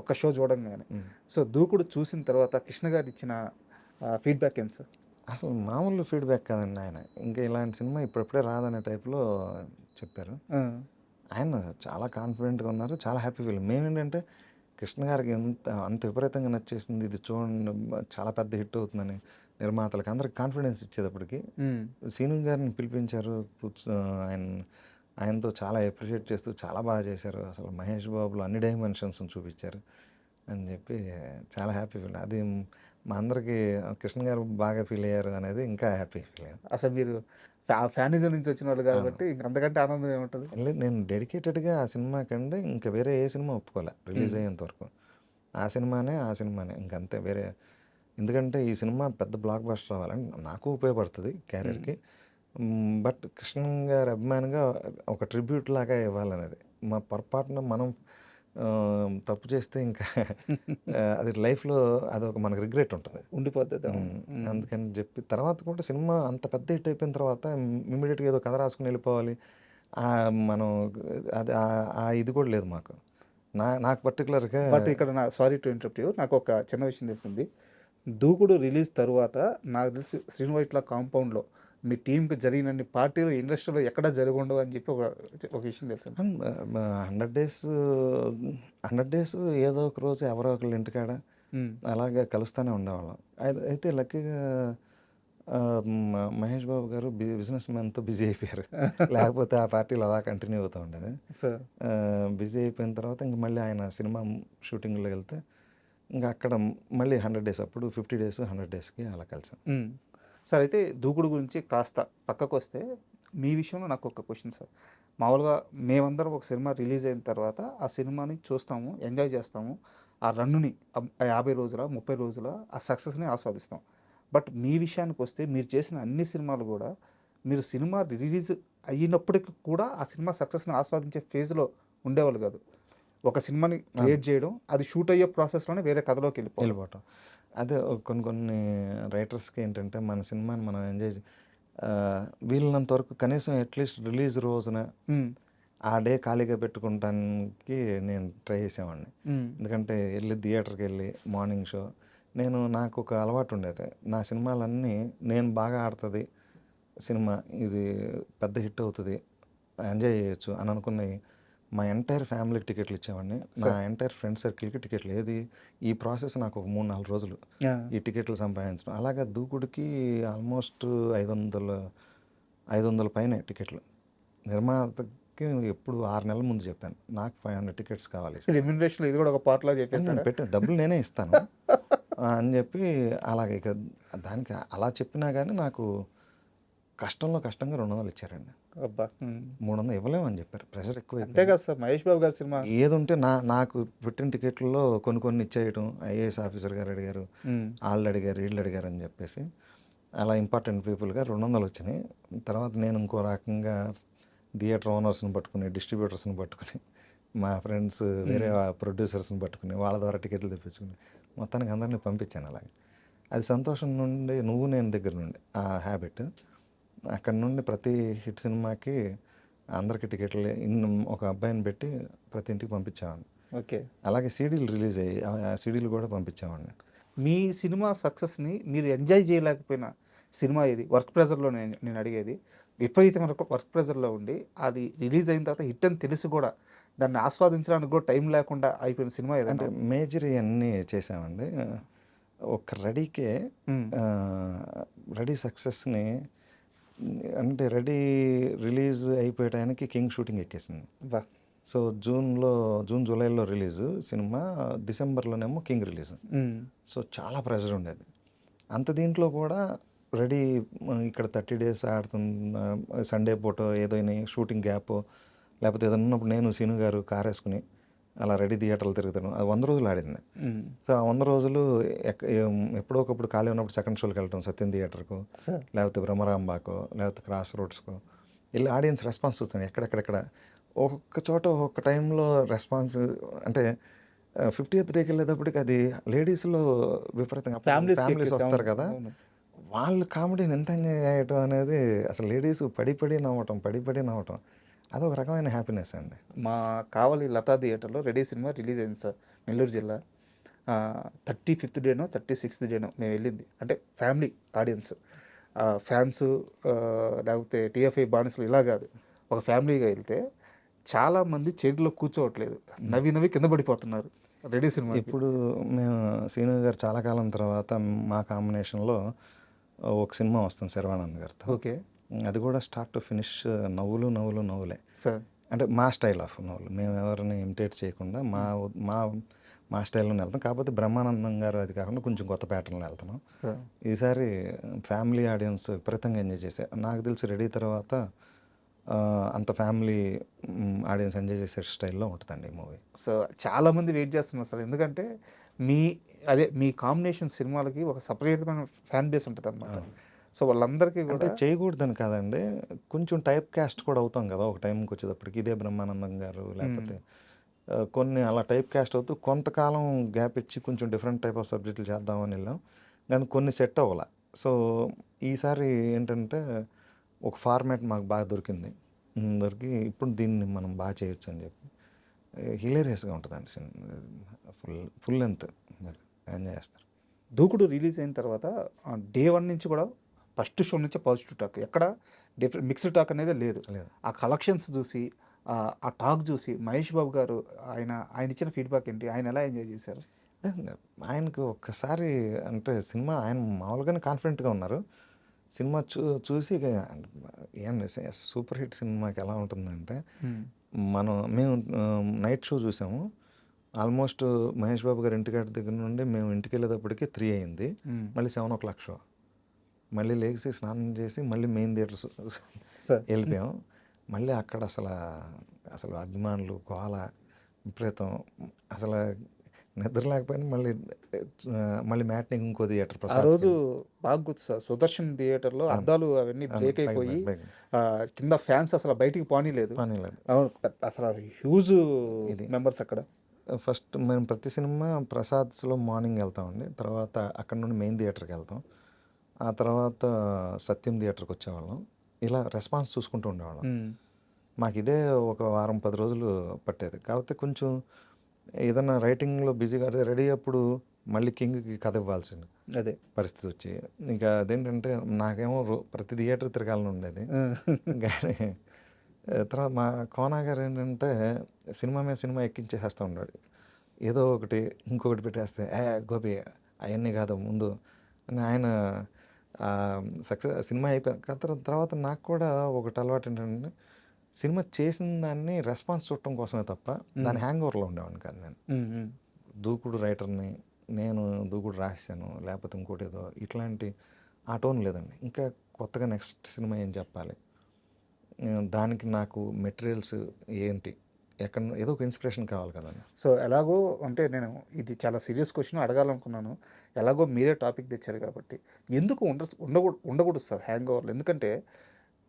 ఒక్క షో చూడంగానే. సో దూకుడు చూసిన తర్వాత కృష్ణ గారు ఇచ్చిన ఫీడ్బ్యాక్ ఏంటి సార్? అసలు మామూలు ఫీడ్బ్యాక్ కాదండి. ఆయన ఇంకా ఇలాంటి సినిమా ఇప్పుడప్పుడే రాదనే టైప్లో చెప్పారు. ఆయన చాలా కాన్ఫిడెంట్గా ఉన్నారు, చాలా హ్యాపీ ఫీల్. మేమేంటంటే కృష్ణ గారికి అంత విపరీతంగా నచ్చేసింది, ఇది చూడండి చాలా పెద్ద హిట్ అవుతుందని నిర్మాతలకు అందరికి కాన్ఫిడెన్స్ ఇచ్చేటప్పటికి సీను గారిని పిలిపించారు. ఆయనతో చాలా అప్రిషియేట్ చేస్తూ చాలా బాగా చేశారు, అసలు మహేష్ బాబులో అన్ని డైమెన్షన్స్ చూపించారు అని చెప్పి చాలా హ్యాపీ ఫీల్. అది మా అందరికీ కృష్ణ గారు బాగా ఫీల్ అయ్యారు అనేది ఇంకా హ్యాపీ ఫీల్ అయ్యారు. అసలు మీరు ఫ్యానిజం నుంచి వచ్చిన వాళ్ళు కాబట్టి ఇంక అంతకంటే ఆనందం ఏముంటుంది? లేదు, నేను డెడికేటెడ్గా ఆ సినిమా కంటే ఇంకా వేరే ఏ సినిమా ఒప్పుకోలే రిలీజ్ అయ్యేంత వరకు. ఆ సినిమానే ఇంకంతే వేరే. ఎందుకంటే ఈ సినిమా పెద్ద బ్లాక్ బస్టర్ అవ్వాలని నాకు ఉపయోగపడుతుంది క్యారియర్కి. బట్ కృష్ణ గారి అభిమానిగా ఒక ట్రిబ్యూట్ లాగా ఇవ్వాలనేది. మా పొరపాటున మనం తప్పు చేస్తే ఇంకా అది లైఫ్లో అదొక మనకు రిగ్రెట్ ఉంటుంది, ఉండిపోతుంది. అందుకని చెప్పి తర్వాత కూడా సినిమా అంత పెద్ద హిట్ అయిపోయిన తర్వాత ఇమ్మీడియట్గా ఏదో కథ రాసుకుని వెళ్ళిపోవాలి, మనం అది ఇది కూడా లేదు మాకు. నాకు పర్టికులర్గా. బట్ ఇక్కడ సారీ టు ఇంటరప్ట్ యూ, నాకు ఒక చిన్న విషయం తెలిసింది. దూకుడు రిలీజ్ తర్వాత నాకు తెలిసి శ్రీనువైట్ల కాంపౌండ్లో మీ టీంకి జరిగినన్ని పార్టీలు ఇండస్ట్రీలో ఎక్కడా జరగండవు అని చెప్పి ఒక విషయం తెలిసింది. 100 డేస్ ఏదో ఒక రోజు ఎవరో ఒకళ్ళు ఇంటికాడ అలాగే కలుస్తూనే ఉండేవాళ్ళం. అయితే లక్కీగా మహేష్ బాబు గారు బిజినెస్ మ్యాన్తో బిజీ అయిపోయారు, లేకపోతే ఆ పార్టీలు అలా కంటిన్యూ అవుతూ ఉండేది. బిజీ అయిపోయిన తర్వాత ఇంక మళ్ళీ ఆయన సినిమా షూటింగ్లో వెళ్తే ఇంకా అక్కడ మళ్ళీ 100 డేస్, అప్పుడు 50 డేస్ 100 డేస్కి అలా కలిసాం. సార్ అయితే దూకుడు గురించి కాస్త పక్కకు వస్తే మీ విషయంలో నాకు ఒక క్వశ్చన్ సార్. మామూలుగా మేమందరం ఒక సినిమా రిలీజ్ అయిన తర్వాత ఆ సినిమాని చూస్తాము, ఎంజాయ్ చేస్తాము, ఆ రన్నుని 50 రోజుల 30 రోజుల ఆ సక్సెస్ని ఆస్వాదిస్తాం. బట్ మీ విషయానికి వస్తే మీరు చేసిన అన్ని సినిమాలు కూడా మీరు సినిమా రిలీజ్ అయినప్పటికీ కూడా ఆ సినిమా సక్సెస్ని ఆస్వాదించే ఫేజ్లో ఉండేవాళ్ళు కాదు. ఒక సినిమాని క్రియేట్ చేయడం, అది షూట్ అయ్యే ప్రాసెస్‌లోనే వేరే కథలోకి వెళ్ళిపోవడం. వెళ్ళిపోవటం. అదే కొన్ని కొన్ని రైటర్స్‌కి ఏంటంటే మన సినిమాని మనం వీలున్నంత వరకు కనీసం అట్‌లీస్ట్ రిలీజ్ రోజున హ్మ్. ఆ డే ఖాళీగా పెట్టుకుంటానికి నేను ట్రై చేసేవాడిని. హ్మ్. ఎందుకంటే థియేటర్‌కెళ్ళి మార్నింగ్ షో నాకు ఒక అలవాటు ఉండేది. నా సినిమాలన్నీ నేను బాగా ఆడతది సినిమా, ఇది పెద్ద హిట్ అవుతది, ఎంజాయ్ చేయొచ్చు అని అనుకున్నయి మా ఎంటైర్ ఫ్యామిలీకి టికెట్లు ఇచ్చేవాడిని. నా సార్. ఎంటైర్ ఫ్రెండ్ సర్కిల్‌కి టికెట్లు. ఈ ప్రాసెస్ నాకు ఒక 3, 4 రోజులు. ఆ! ఈ టికెట్లు సంపాదించడం. అలాగా దూకుడుకి ఆల్మోస్ట్ 500 పైనే టికెట్లు. నిర్మాతకి ఎప్పుడు 6 నెలల ముందు చెప్పాను. నాకు 500 టికెట్స్ కావాలి సార్. రెమ్యూనరేషన్‌లో ఇది కూడా ఒక పార్ట్‌లా అని నేను చెప్పేసారా? పెట్టాను. డబ్బులు నేనే ఇస్తాను అని చెప్పి అలాగే ఇక దానికి అలా చెప్పినా గానీ నాకు కష్టంగా 200 ఇచ్చారండి. అబ్బా! హ్మ్. 300 ఇవ్వలేమని చెప్పారు. ప్రెషర్ అంతే ఎక్కువైపోయింది. కదా సార్. మహేష్ బాబు గారి సినిమా. ఏదుంటే నాకు పెట్టిన టికెట్లలో కొన్ని ఇచ్చేయటం. ఐఏఎస్ ఆఫీసర్ గారు అడిగారు, హ్మ్. ఆళ్ళు అడిగారు, వీళ్ళు అడిగారు అని చెప్పేసి అలా ఇంపార్టెంట్ పీపుల్‌గా 200 వచ్చినాయి. తర్వాత నేను ఇంకో రకంగా థియేటర్ ఓనర్స్‌ని పట్టుకుని, డిస్ట్రిబ్యూటర్స్‌ని పట్టుకుని, మా ఫ్రెండ్స్ వేరే హ్మ్. ప్రొడ్యూసర్స్‌ని పట్టుకుని, వాళ్ళ ద్వారా టికెట్లు తెప్పించుకుని, మొత్తానికి అందరిని పంపించాను అలాగా. అది సంతోషం నుండి నేను దగ్గర నుండి ఆ హ్యాబిట్. అక్కడి నుండి ప్రతి హిట్ సినిమాకి అందరికి టికెట్లు ఒక అబ్బాయిని పెట్టి ప్రతి ఇంటికి పంపించేవాడిని. ఓకే. అలాగే సీడీలు రిలీజ్ అయ్యాయి. ఆ సీడీలు కూడా పంపించేవాడిని. మీ సినిమా సక్సెస్‌ని మీరు ఎంజాయ్ చేయలేకపోయిన సినిమా ఏది? వర్క్ ప్రెషర్‌లో నేను అడిగేది. విపరీతమైన వర్క్ ప్రెషర్‌లో ఉండి, అది రిలీజ్ అయిన తర్వాత హిట్ అని తెలిసి కూడా, దాన్ని ఆస్వాదించడానికి కూడా టైం లేకుండా అయిపోయిన సినిమా ఏదైనా అంటే ఉందా? మేజర్ ఇయన్నీ చేసామండి. ఒక రెడీకే హ్మ్. రెడీ సక్సెస్‌ని అంటే రెడీ రిలీజ్ అయిపోయే టయానికి 'కింగ్' షూటింగ్ ఎక్కేసింది. అబ్బా! సో, జూలైలో రిలీజు సినిమా. డిసెంబర్‌లోనేమో 'కింగ్' రిలీజ్. హ్మ్. సో, చాలా ప్రెషర్ ఉండేది. అంత దీంట్లో కూడా రెడీ ఇక్కడ 30 డేస్ ఆడుతున్న సండే పూటో ఏదైనా షూటింగ్ గ్యాపో లేకపోతే ఏదైనా ఉన్నప్పుడు నేను, సీను గారు కారేసుకుని అలా రెడీ థియేటర్లు తిరుగుతాను. అది 100 రోజులు ఆడింది. హ్మ్. సో, ఆ 100 రోజులు ఎప్పుడో ఒకప్పుడు ఖాళీ ఉన్నప్పుడు సెకండ్ షో‌లకి వెళ్ళటం సత్యం థియేటర్‌కో, సార్. లేకపోతే బ్రహ్మరాంబాకో, లేకపోతే క్రాస్ రోడ్స్‌కో ఎళ్లి ఆడియన్స్ రెస్పాన్స్ చూస్తాను. ఎక్కడెక్కడ ఒక్కొక్క చోట ఒక్కొక్క టైంలో రెస్పాన్స్ అంటే 50th డేకి వెళ్ళేటప్పటికి అది లేడీస్‌లో విపరీతంగా ఫ్యామిలీస్‌కి ఫ్యామిలీస్ ఎక్కేసి వస్తారు అవును. కదా! అవును. వాళ్ళు కామెడీని ఎంత ఎంజాయ్ చేయటం అనేది అసలు లేడీస్ పడి నవ్వటం. అదొక రకమైన హ్యాపీనెస్ అండి. మా కావలి లతా థియేటర్‌లో 'రెడీ' సినిమా రిలీజ్ అయింది సార్. నెల్లూరు జిల్లా. 35థ్ డేనో, 36థ్ డేనో మేమెళ్ళింది. అంటే ఫ్యామిలీ ఆడియన్స్. ఫ్యాన్సు లేకపోతే టీఎఫ్ఐ బానిసలు ఇలా గాదు. ఒక ఫ్యామిలీగా ఎళ్తే చాలామంది చైర్‌లో కూర్చోవట్లేదు. హ్మ్. నవ్వి నవ్వి కింద పడిపోతున్నారు 'రెడీ' సినిమాకి. ఇప్పుడు మేము సీను గారు చాలా కాలం తర్వాత మా కాంబినేషన్‌లో ఒక సినిమా వస్తుంది శర్వానంద్ గారితో. ఓకే. అది కూడా స్టార్ట్ టు ఫినిష్ నవ్వులే. సార్. అంటే మా స్టైల్ ఆఫ్ నవ్వులు. మేము ఎవరిని ఇమిటేట్ చేయకుండా హ్మ్. మా మా స్టైల్‌లోనే వెళ్తాం. కాకపోతే బ్రహ్మానందం గారు అది కాకుండా కొంచెం కొత్త ప్యాటర్న్‌లో వెళ్తున్నాం. సార్. ఈసారి ఫ్యామిలీ ఆడియన్స్ విపరీతంగా ఎంజాయ్ చేశారు. నాకు తెలిసి 'రెడీ' తర్వాత అంత ఫ్యామిలీ ఆడియన్స్ ఎంజాయ్ చేసే స్టైల్‌లో ఉంటదండి ఈ మూవీ. సో, చాలామంది వెయిట్ జేస్తున్నారు సార్. ఎందుకంటే మీ మీ కాంబినేషన్ సినిమాలకి ఒక సెపరేట్‌మైన ఫ్యాన్ బేస్ ఉంటదనమాట. అవును. సో, వాళ్ళందరికీ అంటే గూడా చేయకూడదని కాదండి. కొంచెం టైప్ కాస్ట్ కూడా అవుతాం కదా! ఒక టైంకొచ్చేటప్పటికి. ఇదే బ్రహ్మానందం గారు హ్మ్. లేకపోతే కొన్ని అలా టైప్ కాస్ట్ అవుతూ కొంతకాలం గ్యాప్ ఇచ్చి కొంచెం డిఫరెంట్ టైప్ ఆఫ్ సబ్జెక్టులు చేద్దామని ఎళ్ళాం. కానీ కొన్ని సెట్ అవ్వల. సో, ఈసారి ఏంటంటే ఒక ఫార్మాట్ మాకు బాగా దొరికింది. దొరికి ఇప్పుడు దీన్ని మనం బాగా చేయొచ్చని చెప్పి హిలేరియస్‌గా ఉంటదండి ఫుల్ లెంత్ మీరు ఎంజాయ్ చేస్తారు. 'దూకుడు' రిలీజ్ అయిన తర్వాత డే 1 నుంచి కూడా ఫస్ట్ షో నుంచే పాజిటివ్ టాక్. ఎక్కడ మిక్స్డ్ టాక్ అనేదే లేదు. లేదు. ఆ కలెక్షన్స్ చూసి, ఆ టాక్ చూసి మహేష్ బాబు గారు ఆయన ఇచ్చిన ఫీడ్‌బ్యాక్ ఏంటి? ఆయన ఎలా ఎంజాయ్ చేశారు? ఆయనకు ఒక్కసారి అంటే సినిమా ఆయన మామూలుగానే కాన్ఫిడెంట్‌గా ఉన్నారు. సినిమా చూసి ఇక ఏండి సూపర్ హిట్ సినిమాకి ఎలా ఉంటుందంటే, హ్మ్. మేము నైట్ షో చూసాము. ఆల్మోస్ట్ మహేష్ బాబు గారి ఇంటికాడ దగ్గర నుండి మేము ఇంటికెళ్ళేటప్పటికి 3 అయింది. హ్మ్. మళ్ళీ 7:00 షో. మళ్ళీ లెగిసి స్నానం చేసి మళ్ళీ మెయిన్ థియేటర్ సార్. వెళ్ళిపోయాం. మళ్ళీ అక్కడ అసలు అభిమానులు, గోల విపరీతం. అసల నిద్ర లేకపోయినా మళ్ళీ మ్యాట్‌నీకి ఇంకో థియేటర్ ఆ ప్రసాద్ రోజు బాగా గుర్తు సార్. 'సుదర్శన్' థియేటర్‌లో అవును. అద్దాలు అవన్నీ అవును. బ్రేక్ పైకి అయిపోయి పైకి కింద ఫ్యాన్స్ అసలు బయటికి పోనీలేదు. పని లేదు. అవును. అసలు హ్యూజ్ ఇది. మెంబర్స్ అక్కడ. ఫస్ట్ మేము ప్రతి సినిమా ప్రసాద్స్‌లో మార్నింగ్ ఎళ్తామండి. తర్వాత అక్కడి నుండి మెయిన్ థియేటర్‌కెళ్తాం. ఆ తర్వాత సత్యం థియేటర్‌కొచ్చేవాళ్ళం. ఇలా రెస్పాన్స్ చూసుకుంటూ ఉండేవాళ్ళం. హ్మ్. మాకిదే ఒక వారం, 10 రోజులు పట్టేది. కాకపోతే కొంచెం ఏదన్నా రైటింగ్‌లో బిజీగా అదే రెడీ అప్పుడు మళ్ళీ కింగ్‌కి కథ ఇవ్వాల్సింది అదే. పరిస్థితి వచ్చి. ఇంకా అదేంటంటే నాకేమో ప్రతి థియేటర్ తిరగాలని ఉండేది. ఆ! కానీ తర్వాత మా కోన గారు ఏంటంటే సినిమా మీద సినిమా ఎక్కించేసేస్తా ఉన్నాడు. ఏదో ఒకటి ఇంకొకటి పెట్టేస్తే గోపి అవన్నీ కాదు ముందు అని ఆయన సినిమా అయిపోయిన తర్వాత నాకు కూడా ఒకటి అలవాటు ఏంటంటే సినిమా చేసిన దాన్ని రెస్పాన్స్ చూడటం కోసమే తప్ప దాని హ్యాంగ్ ఓవర్లో ఉండేవాడిని కాదు నేను. హ్మ్. హ్మ్. దూకుడు రైటర్ని, నేను దూకుడు రాశాను లేకపోతే ఇంకోటి ఏదో ఇట్లాంటి ఆ టోన్ లేదండి. ఇంకా కొత్తగా నెక్స్ట్ సినిమా ఏం చెప్పాలి, దానికి నాకు మెటీరియల్స్ ఏంటి, ఎక్కడ ఏదో ఒక ఇన్స్పిరేషన్ కావాలి కదండి. సో, ఎలాగో అంటే నేను ఇది చాలా సీరియస్ క్వెషన్ అడగాలనుకున్నాను. ఎలాగో మీరే టాపిక్ తెచ్చారు కాబట్టి. ఎందుకు ఉండకూడదు సార్ హ్యాంగ్ ఓవర్‌లు? ఎందుకంటే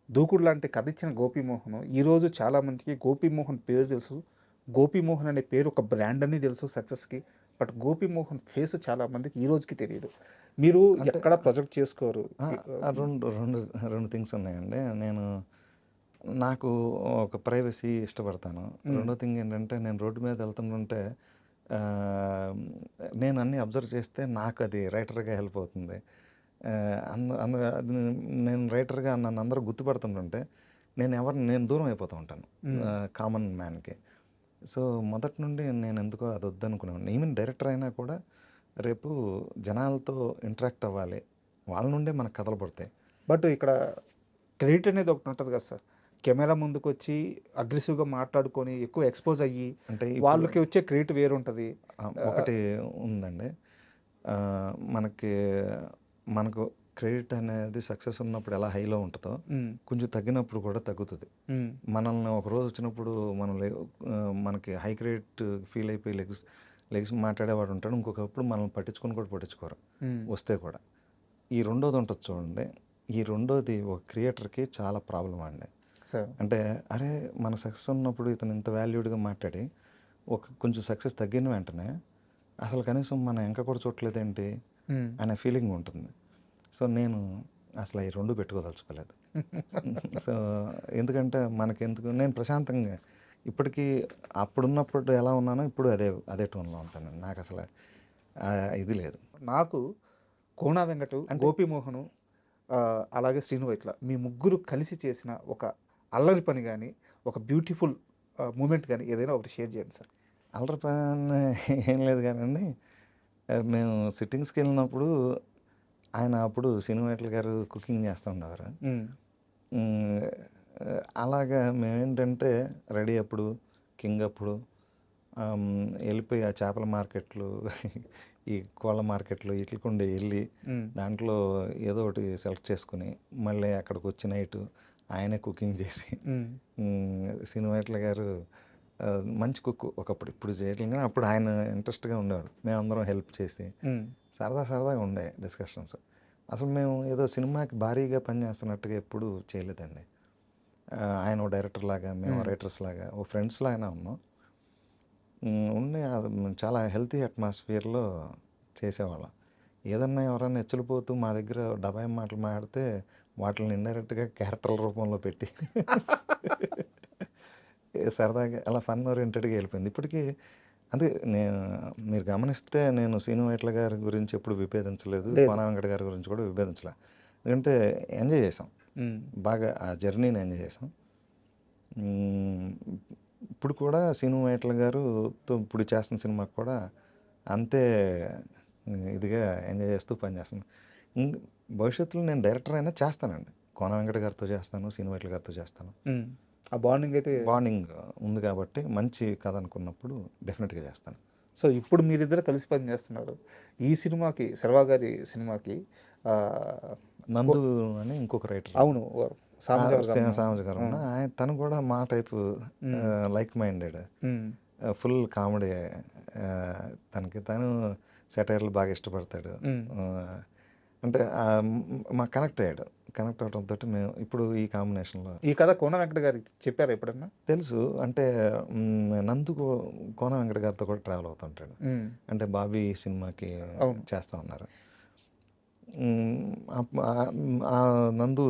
'దూకుడు' లాంటి కథ ఇచ్చిన గోపీమోహన్ ఈరోజు చాలామందికి గోపీమోహన్ పేరు తెలుసు. గోపీమోహన్ అనే పేరు ఒక బ్రాండ్ అని తెలుసు సక్సెస్‌కి. బట్ గోపీమోహన్ ఫేస్ చాలామందికి ఈ రోజుకి తెలీదు. మీరు అంటే ఎక్కడ ప్రొజెక్ట్ చేసుకోరు. ఆ, ఆ రెండు థింగ్స్ ఉన్నాయండి. నాకు ఒక ప్రైవసీ ఇష్టపడతాను. హ్మ్. రెండో థింగ్ ఏంటంటే నేను రోడ్డు మీద వెళ్తుంటుంటే ఆహ్, నేను అన్నీ అబ్జర్వ్ చేస్తే నాకు అది రైటర్‌గా హెల్ప్ అవుతుంది. అందు అందు అది నేను రైటర్‌గా నన్ను అందరూ గుర్తుపడుతుంటుంటే నేను దూరం అయిపోతూ ఉంటాను హ్మ్. కామన్ మ్యాన్‌కి. సో, మొదటి నుండి నేనెందుకో అది వద్దనుకునేవాడిని. ఈవెన్ డైరెక్టర్ అయినా కూడా రేపు జనాలతో ఇంటరాక్ట్ అవ్వాలి. వాళ్ళ నుండే మనకు కథలు పుడతాయి. బట్ ఇక్కడ క్రెడిట్ అనేది ఒకటి ఉంటది కదా సార్. కెమెరా ముందుకొచ్చి అగ్రెసివ్‌గా మాట్లాడుకొని ఎక్కువ ఎక్స్‌పోజ్ అయ్యి అంటే ఇప్పుడు వాళ్ళకి వచ్చే క్రెడిట్ వేరుంటది. ఒకటి ఉందండి. మనకి మనకు క్రెడిట్ అనేది సక్సెస్ ఉన్నప్పుడు ఎలా హైలో ఉంటదో, హ్మ్. కొంచెం తగ్గినప్పుడు కూడా తగ్గుతది. హ్మ్. మనల్ని ఒకరోజు వచ్చినప్పుడు మనకి హై క్రెడిట్ ఫీల్ అయిపోయి లెగిసి మాట్లాడేవాడు ఉంటాడు. ఇంకొకప్పుడు మనల్ని పట్టించుకొని కూడా పట్టించుకోరు. హ్మ్. వస్తే కూడా. ఈ రెండోది ఉంటది చూడండి. ఈ రెండోది ఒక క్రియేటర్‌కి చాలా ప్రాబ్లమ్ అండి. సార్. అంటే అరే! మన సక్సెస్ ఉన్నప్పుడు ఇతను ఇంత వాల్యూడ్‌గా మాట్లాడి, కొంచెం సక్సెస్ తగ్గిన వెంటనే అసలు కనీసం మన ఎంక కూడా చూడట్లేదేంటి హ్మ్. అనే ఫీలింగ్ ఉంటుంది. సో, నేను అసలు ఈ 2 పెట్టుకోదలుచుకోలేదు. సో, ఎందుకంటే మనకెందుకు నేను ప్రశాంతంగా ఇప్పటికీ అప్పుడున్నప్పుడు ఎలా ఉన్నానో ఇప్పుడు అదే టోన్‌లో ఉంటానండి. నాకసల ఇది లేదు. నాకు 'కోన వెంకటు', అంటే 'గోపీమోహను' అలాగే 'శ్రీను వైట్ల' మీ ముగ్గురు కలిసి చేసిన ఒక అల్లరి పని గాని, ఒక బ్యూటిఫుల్ మూమెంట్ గాని ఏదైనా ఒకటి షేర్ చేయండి సార్. అల్లరి పని ఏం లేదు గానండి. మేము సిట్టింగ్స్‌కెళ్ళినప్పుడు ఆయన అప్పుడు సినిమాటిల్ గారు కుకింగ్ చేస్తూ ఉండేవారు. హ్మ్. హ్మ్. అలాగా మేమేంటంటే రెడీ అప్పుడు, కింగ్ అప్పుడు ఎళ్ళిపోయి ఆ చేపల మార్కెట్లు, ఈ కోళ్ళ మార్కెట్లు ఈట్లకుండే ఎళ్ళి హ్మ్. దాంట్లో ఏదో ఒకటి సెలెక్ట్ చేసుకొని, మళ్ళీ అక్కడికొచ్చి నైటు ఆయనే కుకింగ్ చేసి హ్మ్. సినిమాటిల్ గారు మంచి కుక్ ఒకప్పుడు. ఇప్పుడు చేయట్లేదు గానీ అప్పుడు ఆయన ఇంట్రెస్ట్‌గా ఉండేవాడు. మేమందరం హెల్ప్ చేసి హ్మ్. సరదాగా ఉండేయి డిస్కషన్స్. అసలు మేము ఏదో సినిమాకి భారీగా పనిచేస్తున్నట్టుగా ఎప్పుడూ చేయలేదండి. ఆయన ఓ డైరెక్టర్ లాగా, మేము హ్మ్. రైటర్స్ లాగా, ఓ ఫ్రెండ్స్ లాగానే ఉన్నాం. ఉండి అది చాలా హెల్తీ అట్మాస్ఫియర్‌లో చేసేవాళ్ళం. ఏదన్నా ఎవరన్నా ఎచ్చులుపోతూ మా దగ్గర డబాయి మాటలు మాట్లాడితే వాటిల్ని ఇండైరెక్ట్‌గా క్యారెక్టర్ల రూపంలో పెట్టి సరదాగా అలా ఫన్ ఓరియెంటెడ్‌గా వెళ్ళిపోయింది. ఇప్పటికీ అదే మీరు గమనిస్తే నేను సీను వైట్ల గారి గురించి ఎప్పుడు విభేదించలేదు. లేదు. కోన వెంకట గారి గురించి కూడా విభేదించలే. ఎందుకంటే ఎంజాయ్ చేసాం. హ్మ్. బాగా ఆ జర్నీని ఎంజాయ్ చేసాం. హ్మ్. ఇప్పుడు కూడా సీను వైట్ల గారుతో ఇప్పుడు చేస్తున్న సినిమాకి కూడా అంతే ఇదిగా ఎంజాయ్ చేస్తూ పనిచేస్తున్నాను. ఇంక్ భవిష్యత్తులో నేను డైరెక్టర్ అయినా చేస్తానండి. కోన వెంకట గారితో చేస్తాను, సీను వైట్ల గారితో చేస్తాను. హ్మ్. ఆ బాండింగ్ అయితే బాండింగ్ ఉంది కాబట్టి మంచి కథ అనుకున్నప్పుడు డెఫినెట్‌గా చేస్తాను. సో, ఇప్పుడు మీరిద్దరు కలిసి పని చేస్తున్నారు. ఈ సినిమాకి 'శర్వా' గారి సినిమాకి ఆహ్, కొ 'నందు' అని ఇంకొక రైటర్. అవును. సామాజిక వర్గం. సామాజిక ఆ! వర్గంలో తను కూడా మా టైపు హ్మ్. Like minded. హ్మ్. ఫుల్ కామెడీ తనకి తాను సెటైర్లు బాగా ఇష్టపడతాడు. ఉమ్. ఆహ్, అంటే మాకు కనెక్ట్ అయ్యాడు. కనెక్ట్ అవ్వడంతోటి మేము ఇప్పుడు ఈ కాంబినేషన్‌లో ఈ కథ కోన వెంకట గారికి చెప్పారా ఎప్పుడన్నా? తెలుసు. అంటే నందు కోన వెంకట గారితో కూడా ట్రావెల్ అవుతుంటాడు. ఉమ్. అంటే 'బాబీ' సినిమాకి అవును. చేస్తా ఉన్నారు. ఆ నందు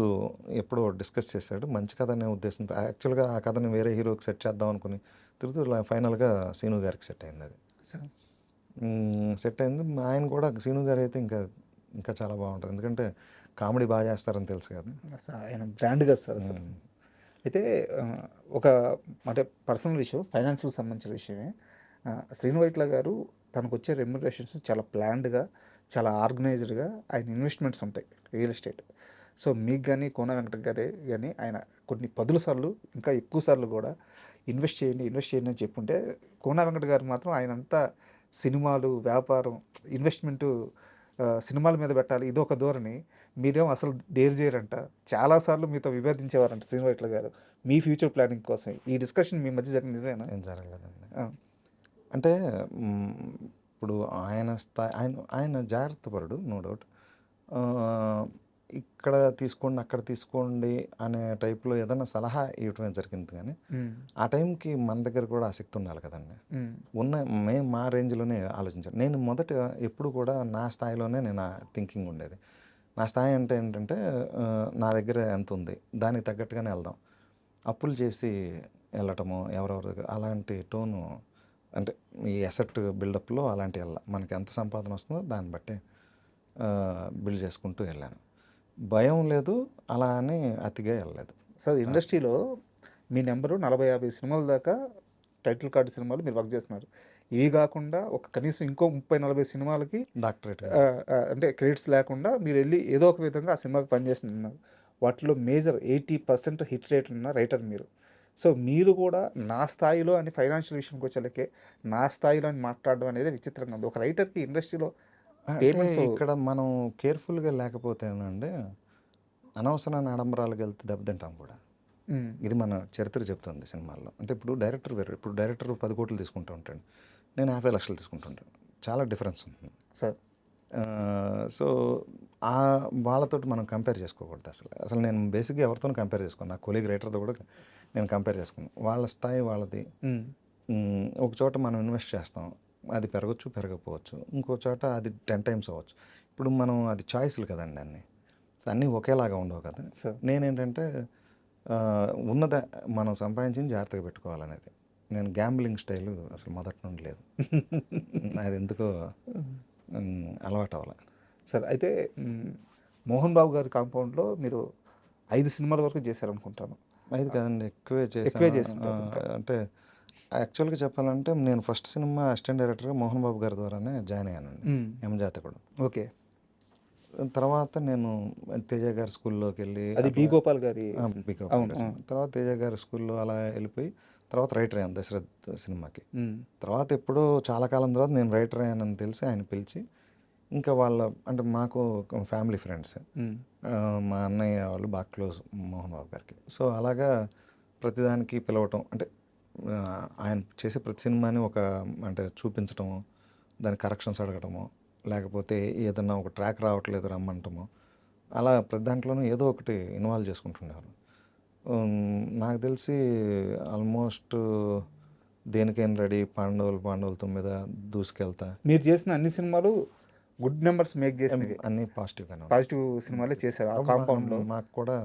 ఎప్పుడో డిస్కస్ చేశాడు. మంచి కథ అనే ఉద్దేశంతో యాక్చువల్‌గా ఆ కథని వేరే హీరోకి సెట్ చేద్దాం అనుకుని తిరుగుతూ ఫైనల్‌గా సీను గారికి సెట్ అయింది అది. సార్. సెట్ అయింది. ఆయన కూడా సీను గారు అయితే ఇంకా చాలా బాగుంటుంది. ఎందుకంటే కామెడీ బాగా చేస్తారని తెలుసు కదా. ఆయన బ్రాండ్ కదా సార్ అసలు. ఉమ్, అయితే ఒక అంటే పర్సనల్ విషయం, ఫైనాన్షియల్ సంబంధించిన విషయమే. శ్రీను వైట్ల గారు తనకు వచ్చే రెమ్యునరేషన్స్ చాలా ప్లాన్డ్గా, చాలా ఆర్గనైజ్డ్గా ఆయన ఇన్వెస్ట్మెంట్స్ ఉంటాయి రియల్ ఎస్టేట్. సో మీకు కానీ కోన వెంకట గారే కానీ ఆయన కొన్ని పదుల సార్లు, ఇంకా ఎక్కువ సార్లు కూడా ఇన్వెస్ట్ చేయండి అని చెప్పుంటే, కోన వెంకట గారు మాత్రం ఆయన అంతా సినిమాలు, వ్యాపారం, ఇన్వెస్ట్మెంటు, సినిమాల మీద పెట్టాలి ఇదొక ధోరణి. మీరేమో అసలు డేర్ చేయరంట. చాలాసార్లు మీతో విభేదించేవారంట శ్రీను వైట్ల గారు మీ ఫ్యూచర్ ప్లానింగ్ కోసం. ఈ డిస్కషన్ మీ మధ్య జరిగింది నిజమేనా? ఏం జరగలేదండి. ఆ. అంటే మ్, ఇప్పుడు ఆయన స్థాయి ఆయన జాగ్రత్త పరుడు, నో డౌట్. ఇక్కడ తీసుకోండి అక్కడ తీసుకోండి అనే టైప్లో ఏదైనా సలహా ఇవ్వటమే జరిగింది. కానీ ఉమ్. ఆ టైంకి మన దగ్గర కూడా ఆసక్తి ఉండాలి కదండి. ఉమ్. మేము మా రేంజ్లోనే ఆలోచించాను. నేను మొదట ఎప్పుడు కూడా నా స్థాయిలోనే నేను థింకింగ్ ఉండేది. నా స్థాయి అంటే ఏంటంటే నా దగ్గర ఎంత ఉంది దానికి తగ్గట్టుగానే వెళ్దాం. అప్పులు చేసి వెళ్ళటము ఎవరెవరి దగ్గర అలాంటి టోను, అంటే ఈ అసెట్ బిల్డప్లో అలాంటి మనకి ఎంత సంపాదన వస్తుందో దాన్ని బట్టి బిల్డ్ చేసుకుంటూ వెళ్ళాను. భయం లేదు, అలా అని అతిగా వెళ్ళలేదు. సార్ ఇండస్ట్రీలో మీ నెంబరు 40-50 సినిమాల దాకా టైటిల్ కార్డు సినిమాలు మీరు వర్క్ చేస్తున్నారు. ఇవి కాకుండా ఒక కనీసం ఇంకో 30-40 సినిమాలకి డాక్టరేట్ అంటే క్రెడిట్స్ లేకుండా మీరు వెళ్ళి ఏదో ఒక విధంగా ఆ సినిమాకి పనిచేస్తున్నారు. వాటిలో మేజర్ 80% హిట్ రేట్ ఉన్న రైటర్ మీరు. సో మీరు కూడా నా స్థాయిలో అని ఫైనాన్షియల్ విషయంకి వచ్చేలకే నా స్థాయిలో అని మాట్లాడడం అనేది విచిత్రంగా ఉంది. ఒక రైటర్కి ఇండస్ట్రీలో అంటే పేమెంట్స్. ఇక్కడ మనం కేర్ఫుల్గా లేకపోతేనండి అనవసరమైన ఆడంబరాలకు వెళ్తే దెబ్బతింటాం కూడా. ఇది మన చరిత్ర చెప్తుంది సినిమాల్లో. అంటే ఇప్పుడు డైరెక్టర్ వేరు. ఇప్పుడు డైరెక్టర్ 10 కోట్లు తీసుకుంటూ ఉంటాడు, నేను 50 లక్షలు తీసుకుంటుంటాను. చాలా డిఫరెన్స్ ఉంటుంది. సార్ సో వాళ్ళతోటి మనం కంపేర్ చేసుకోకూడదు. అసలు నేను బేసిక్గా ఎవరితోనూ కంపేర్ చేసుకోను. నా కొలీగ్ రైటర్తో కూడా నేను కంపేర్ చేసుకున్నాను. వాళ్ళ స్థాయి వాళ్ళది. ఒక చోట మనం ఇన్వెస్ట్ చేస్తాం, అది పెరగచ్చు పెరగకపోవచ్చు. ఇంకో చోట అది 10 టైమ్స్ అవ్వచ్చు. ఇప్పుడు మనం అది చాయిస్లు కదండి అన్నీ. సో అన్నీ ఒకేలాగా ఉండవు కదా. సార్ నేనేంటంటే ఉన్నదే మనం సంపాదించింది జాగ్రత్తగా పెట్టుకోవాలనేది. నేను గ్యాంబ్లింగ్ స్టైలు అసలు మొదటి నుండి లేదు. అది ఎందుకో అలవాటు అవ్వాలి. సార్ అయితే మోహన్ బాబు గారి కాంపౌండ్లో మీరు 5 సినిమాల వరకు చేశారనుకుంటాను. 5 కదండి, ఎక్కువే ఎక్కువే చేశాను. చేస్తుంటారు ఇంకా. అంటే యాక్చువల్గా చెప్పాలంటే నేను ఫస్ట్ సినిమా అసిస్టెంట్ డైరెక్టర్గా మోహన్ బాబు గారి ద్వారానే జాయిన్ అయ్యానండి, యమజాతకుడు. ఓకే. తర్వాత నేను తేజ గారి స్కూల్లోకి వెళ్ళి అది బి గోపాల్ గారి. తర్వాత తేజ గారి స్కూల్లో అలా వెళ్ళిపోయి తర్వాత రైటర్ అయ్యాను దశరథ్ సినిమాకి. తర్వాత ఎప్పుడో చాలా కాలం తర్వాత నేను రైటర్ అయ్యానని తెలిసి ఆయన పిలిచి, ఇంకా అంటే మాకు ఫ్యామిలీ ఫ్రెండ్స్, మా అన్నయ్య వాళ్ళు బాగా క్లోజ్ మోహన్ బాబు గారికి. సో అలాగా ప్రతిదానికి పిలవటం, అంటే ఆయన చేసే ప్రతి సినిమాని అంటే చూపించటము, దాని కరెక్షన్స్ అడగటము, లేకపోతే ఏదన్నా ఒక ట్రాక్ రావట్లేదు రమ్మంటము, అలా ప్రతి దాంట్లోనూ ఏదో ఒకటి ఇన్వాల్వ్ చేసుకుంటున్నారు. నాకు తెలిసి ఆల్మోస్ట్ దేనికైనా రెడీ, పాండవులతో మీద దూసుకెళ్తా. మీరు చేసిన అన్ని సినిమాలు గుడ్ నెంబర్స్ మేక్ చేసినవి, అన్నీ పాజిటివ్గానే పాజిటివ్ సినిమాలే చేశారు ఆ కాంపౌండ్లో. మాకు కూడా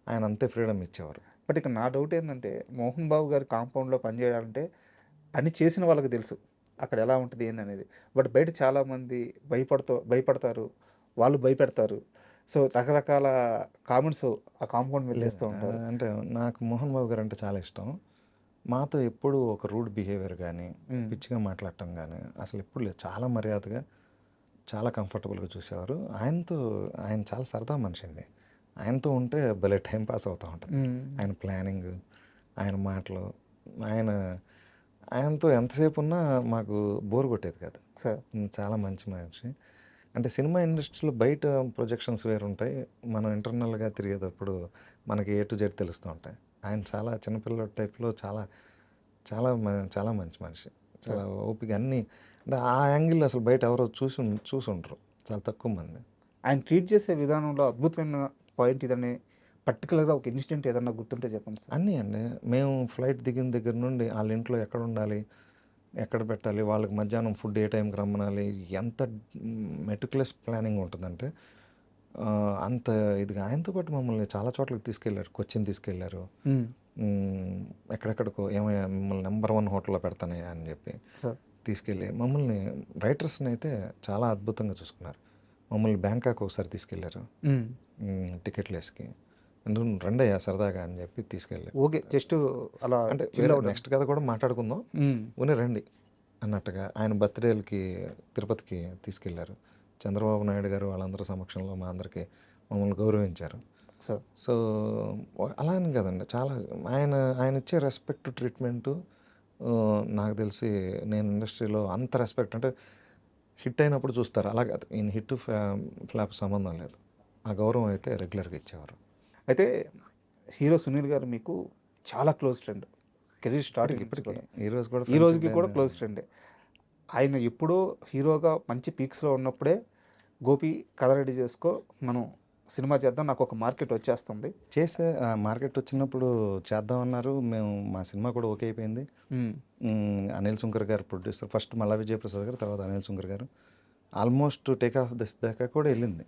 ఆయన అంతే ఫ్రీడమ్ ఇచ్చేవారు. బట్ ఇక నా డౌట్ ఏంటంటే, మోహన్ బాబు గారి కాంపౌండ్లో పనిచేయాలంటే పని చేసిన వాళ్ళకి తెలుసు అక్కడ ఎలా ఉంటుంది ఏందనేది. బట్ బయట చాలామంది భయపడతారు, వాళ్ళు భయపెడతారు. సో రకరకాల కామెంట్స్ ఆ కాంపౌండ్ మీద చేస్తూ ఉంటారు. అంటే నాకు మోహన్ బాబు గారు అంటే చాలా ఇష్టం. మాతో ఎప్పుడు ఒక రూడ్ బిహేవియర్ కానీ, పిచ్చిగా మాట్లాడటం కానీ అసలు ఎప్పుడు లేదు. చాలా మర్యాదగా, చాలా కంఫర్టబుల్గా చూసేవారు. ఆయన చాలా సరదా మనిషి అండి. ఆయనతో ఉంటే భలే టైం పాస్ అవుతూ ఉంటుంది. ఆయన ప్లానింగ్, ఆయన మాటలు, ఆయనతో ఎంతసేపు ఉన్నా మాకు బోర్ కొట్టేది కాదు. సార్ చాలా మంచి మనిషి. అంటే సినిమా ఇండస్ట్రీలో బయట ప్రొజెక్షన్స్ వేరుంటాయి, మనం ఇంటర్నల్గా తిరిగేటప్పుడు మనకి A to Z తెలుస్తూ ఉంటాయి. ఆయన చాలా చిన్నపిల్లల టైప్లో చాలా చాలా చాలా మంచి మనిషి. చాలా ఓపిక అన్నీ. అంటే ఆ యాంగిల్ అసలు బయట ఎవరో చూసుండరు. చాలా తక్కువ మంది. ఆయన ట్రీట్ చేసే విధానంలో అద్భుతమైన పాయింట్ ఇదని పర్టికులర్‌గా ఒక ఇన్సిడెంట్ ఏదన్నా గుర్తుంటే చెప్పండి సార్? అన్నీ అండి. మేము ఫ్లైట్ దిగిన దగ్గర నుండి ఆళ్ళ ఇంట్లో ఎక్కడుండాలి, ఎక్కడ పెట్టాలి, వాళ్ళకి మధ్యాహ్నం ఫుడ్ ఏ టైంకి రమ్మనాలి, ఎంత మెటిక్యులస్ ప్లానింగ్ ఉంటుందంటే అంత ఇదిగా ఆయనతో పాటు మమ్మల్ని చాలా చోట్లకి తీసుకెళ్లారు. కొచ్చిన్ తీసుకెళ్లారు. హ్మ్. ఎక్కడెక్కడికో ఏమయ్యా మిమ్మల్ని నంబర్ 1 హోటల్‌లో పెడతానయ్యా అని చెప్పి సార్. తీసుకెళ్ళి మమ్మల్ని రైటర్స్‌ని అయితే చాలా అద్భుతంగా చూసుకున్నారు. మమ్మల్ని బ్యాంకాక్ ఒకసారి తీసుకెళ్లారు. హ్మ్. టికెట్లేసుకి. రండయ్యా సరదాగా అని చెప్పి తీసుకెళ్ళారు. ఓకే. జస్ట్ అలా అంటే చిల్ అవ్వడం. నెక్స్ట్ కథ కూడా మాట్లాడుకుందాం. హ్మ్. రండి అన్నట్టుగా ఆయన బర్త్‌డేలకి తిరుపతికి తీసుకెళ్లారు. చంద్రబాబు నాయుడు గారు వాళ్ళందరి సమక్షంలో మా అందరికి మమ్మల్ని గౌరవించారు. సార్. సో, అలా అని కాదండి. చాలా ఆయన ఇచ్చే రెస్పెక్ట్, ట్రీట్మెంటు నాకు తెలిసి నేను ఇండస్ట్రీలో అంత రెస్పెక్ట్ అంటే హిట్ అయినప్పుడు చూస్తారు. అలా కాదు. ఈయన హిట్, ఫ్లాప్ సంబంధం లేదు. ఆ గౌరవం అయితే రెగ్యులర్‌గా ఇచ్చేవారు. అయితే హీరో సునీల్ గారు మీకు చాలా క్లోజ్ ఫ్రెండ్. కెరీర్ స్టార్టింగ్ నుంచి ఇప్పటికి కూడా. ఈ రోజు కూడా ఈ రోజుకి ఫ్రెండ్‌షిప్ కూడా డేనే క్లోజ్ ఫ్రెండే. ఆయన ఎప్పుడో హీరోగా మంచి పీక్స్‌లో ఉన్నప్పుడే గోపి కథ రెడీ చేసుకో మనం సినిమా చేద్దాం. నాకొక మార్కెట్ వచ్చేస్తుంది. మార్కెట్ వచ్చినప్పుడు చేద్దామన్నారు. మా సినిమా కూడా ఓకే అయిపోయింది. హ్మ్. అనిల్ సుంకర్ గారు ప్రొడ్యూసర్. ఫస్ట్ మల్లా విజయప్రసాద్ గారు, తర్వాత అనిల్ సుంకర్ గారు. ఆల్మోస్ట్ టేక్ ఆఫ్ దిస్ దాకా కూడా వెళ్ళింది.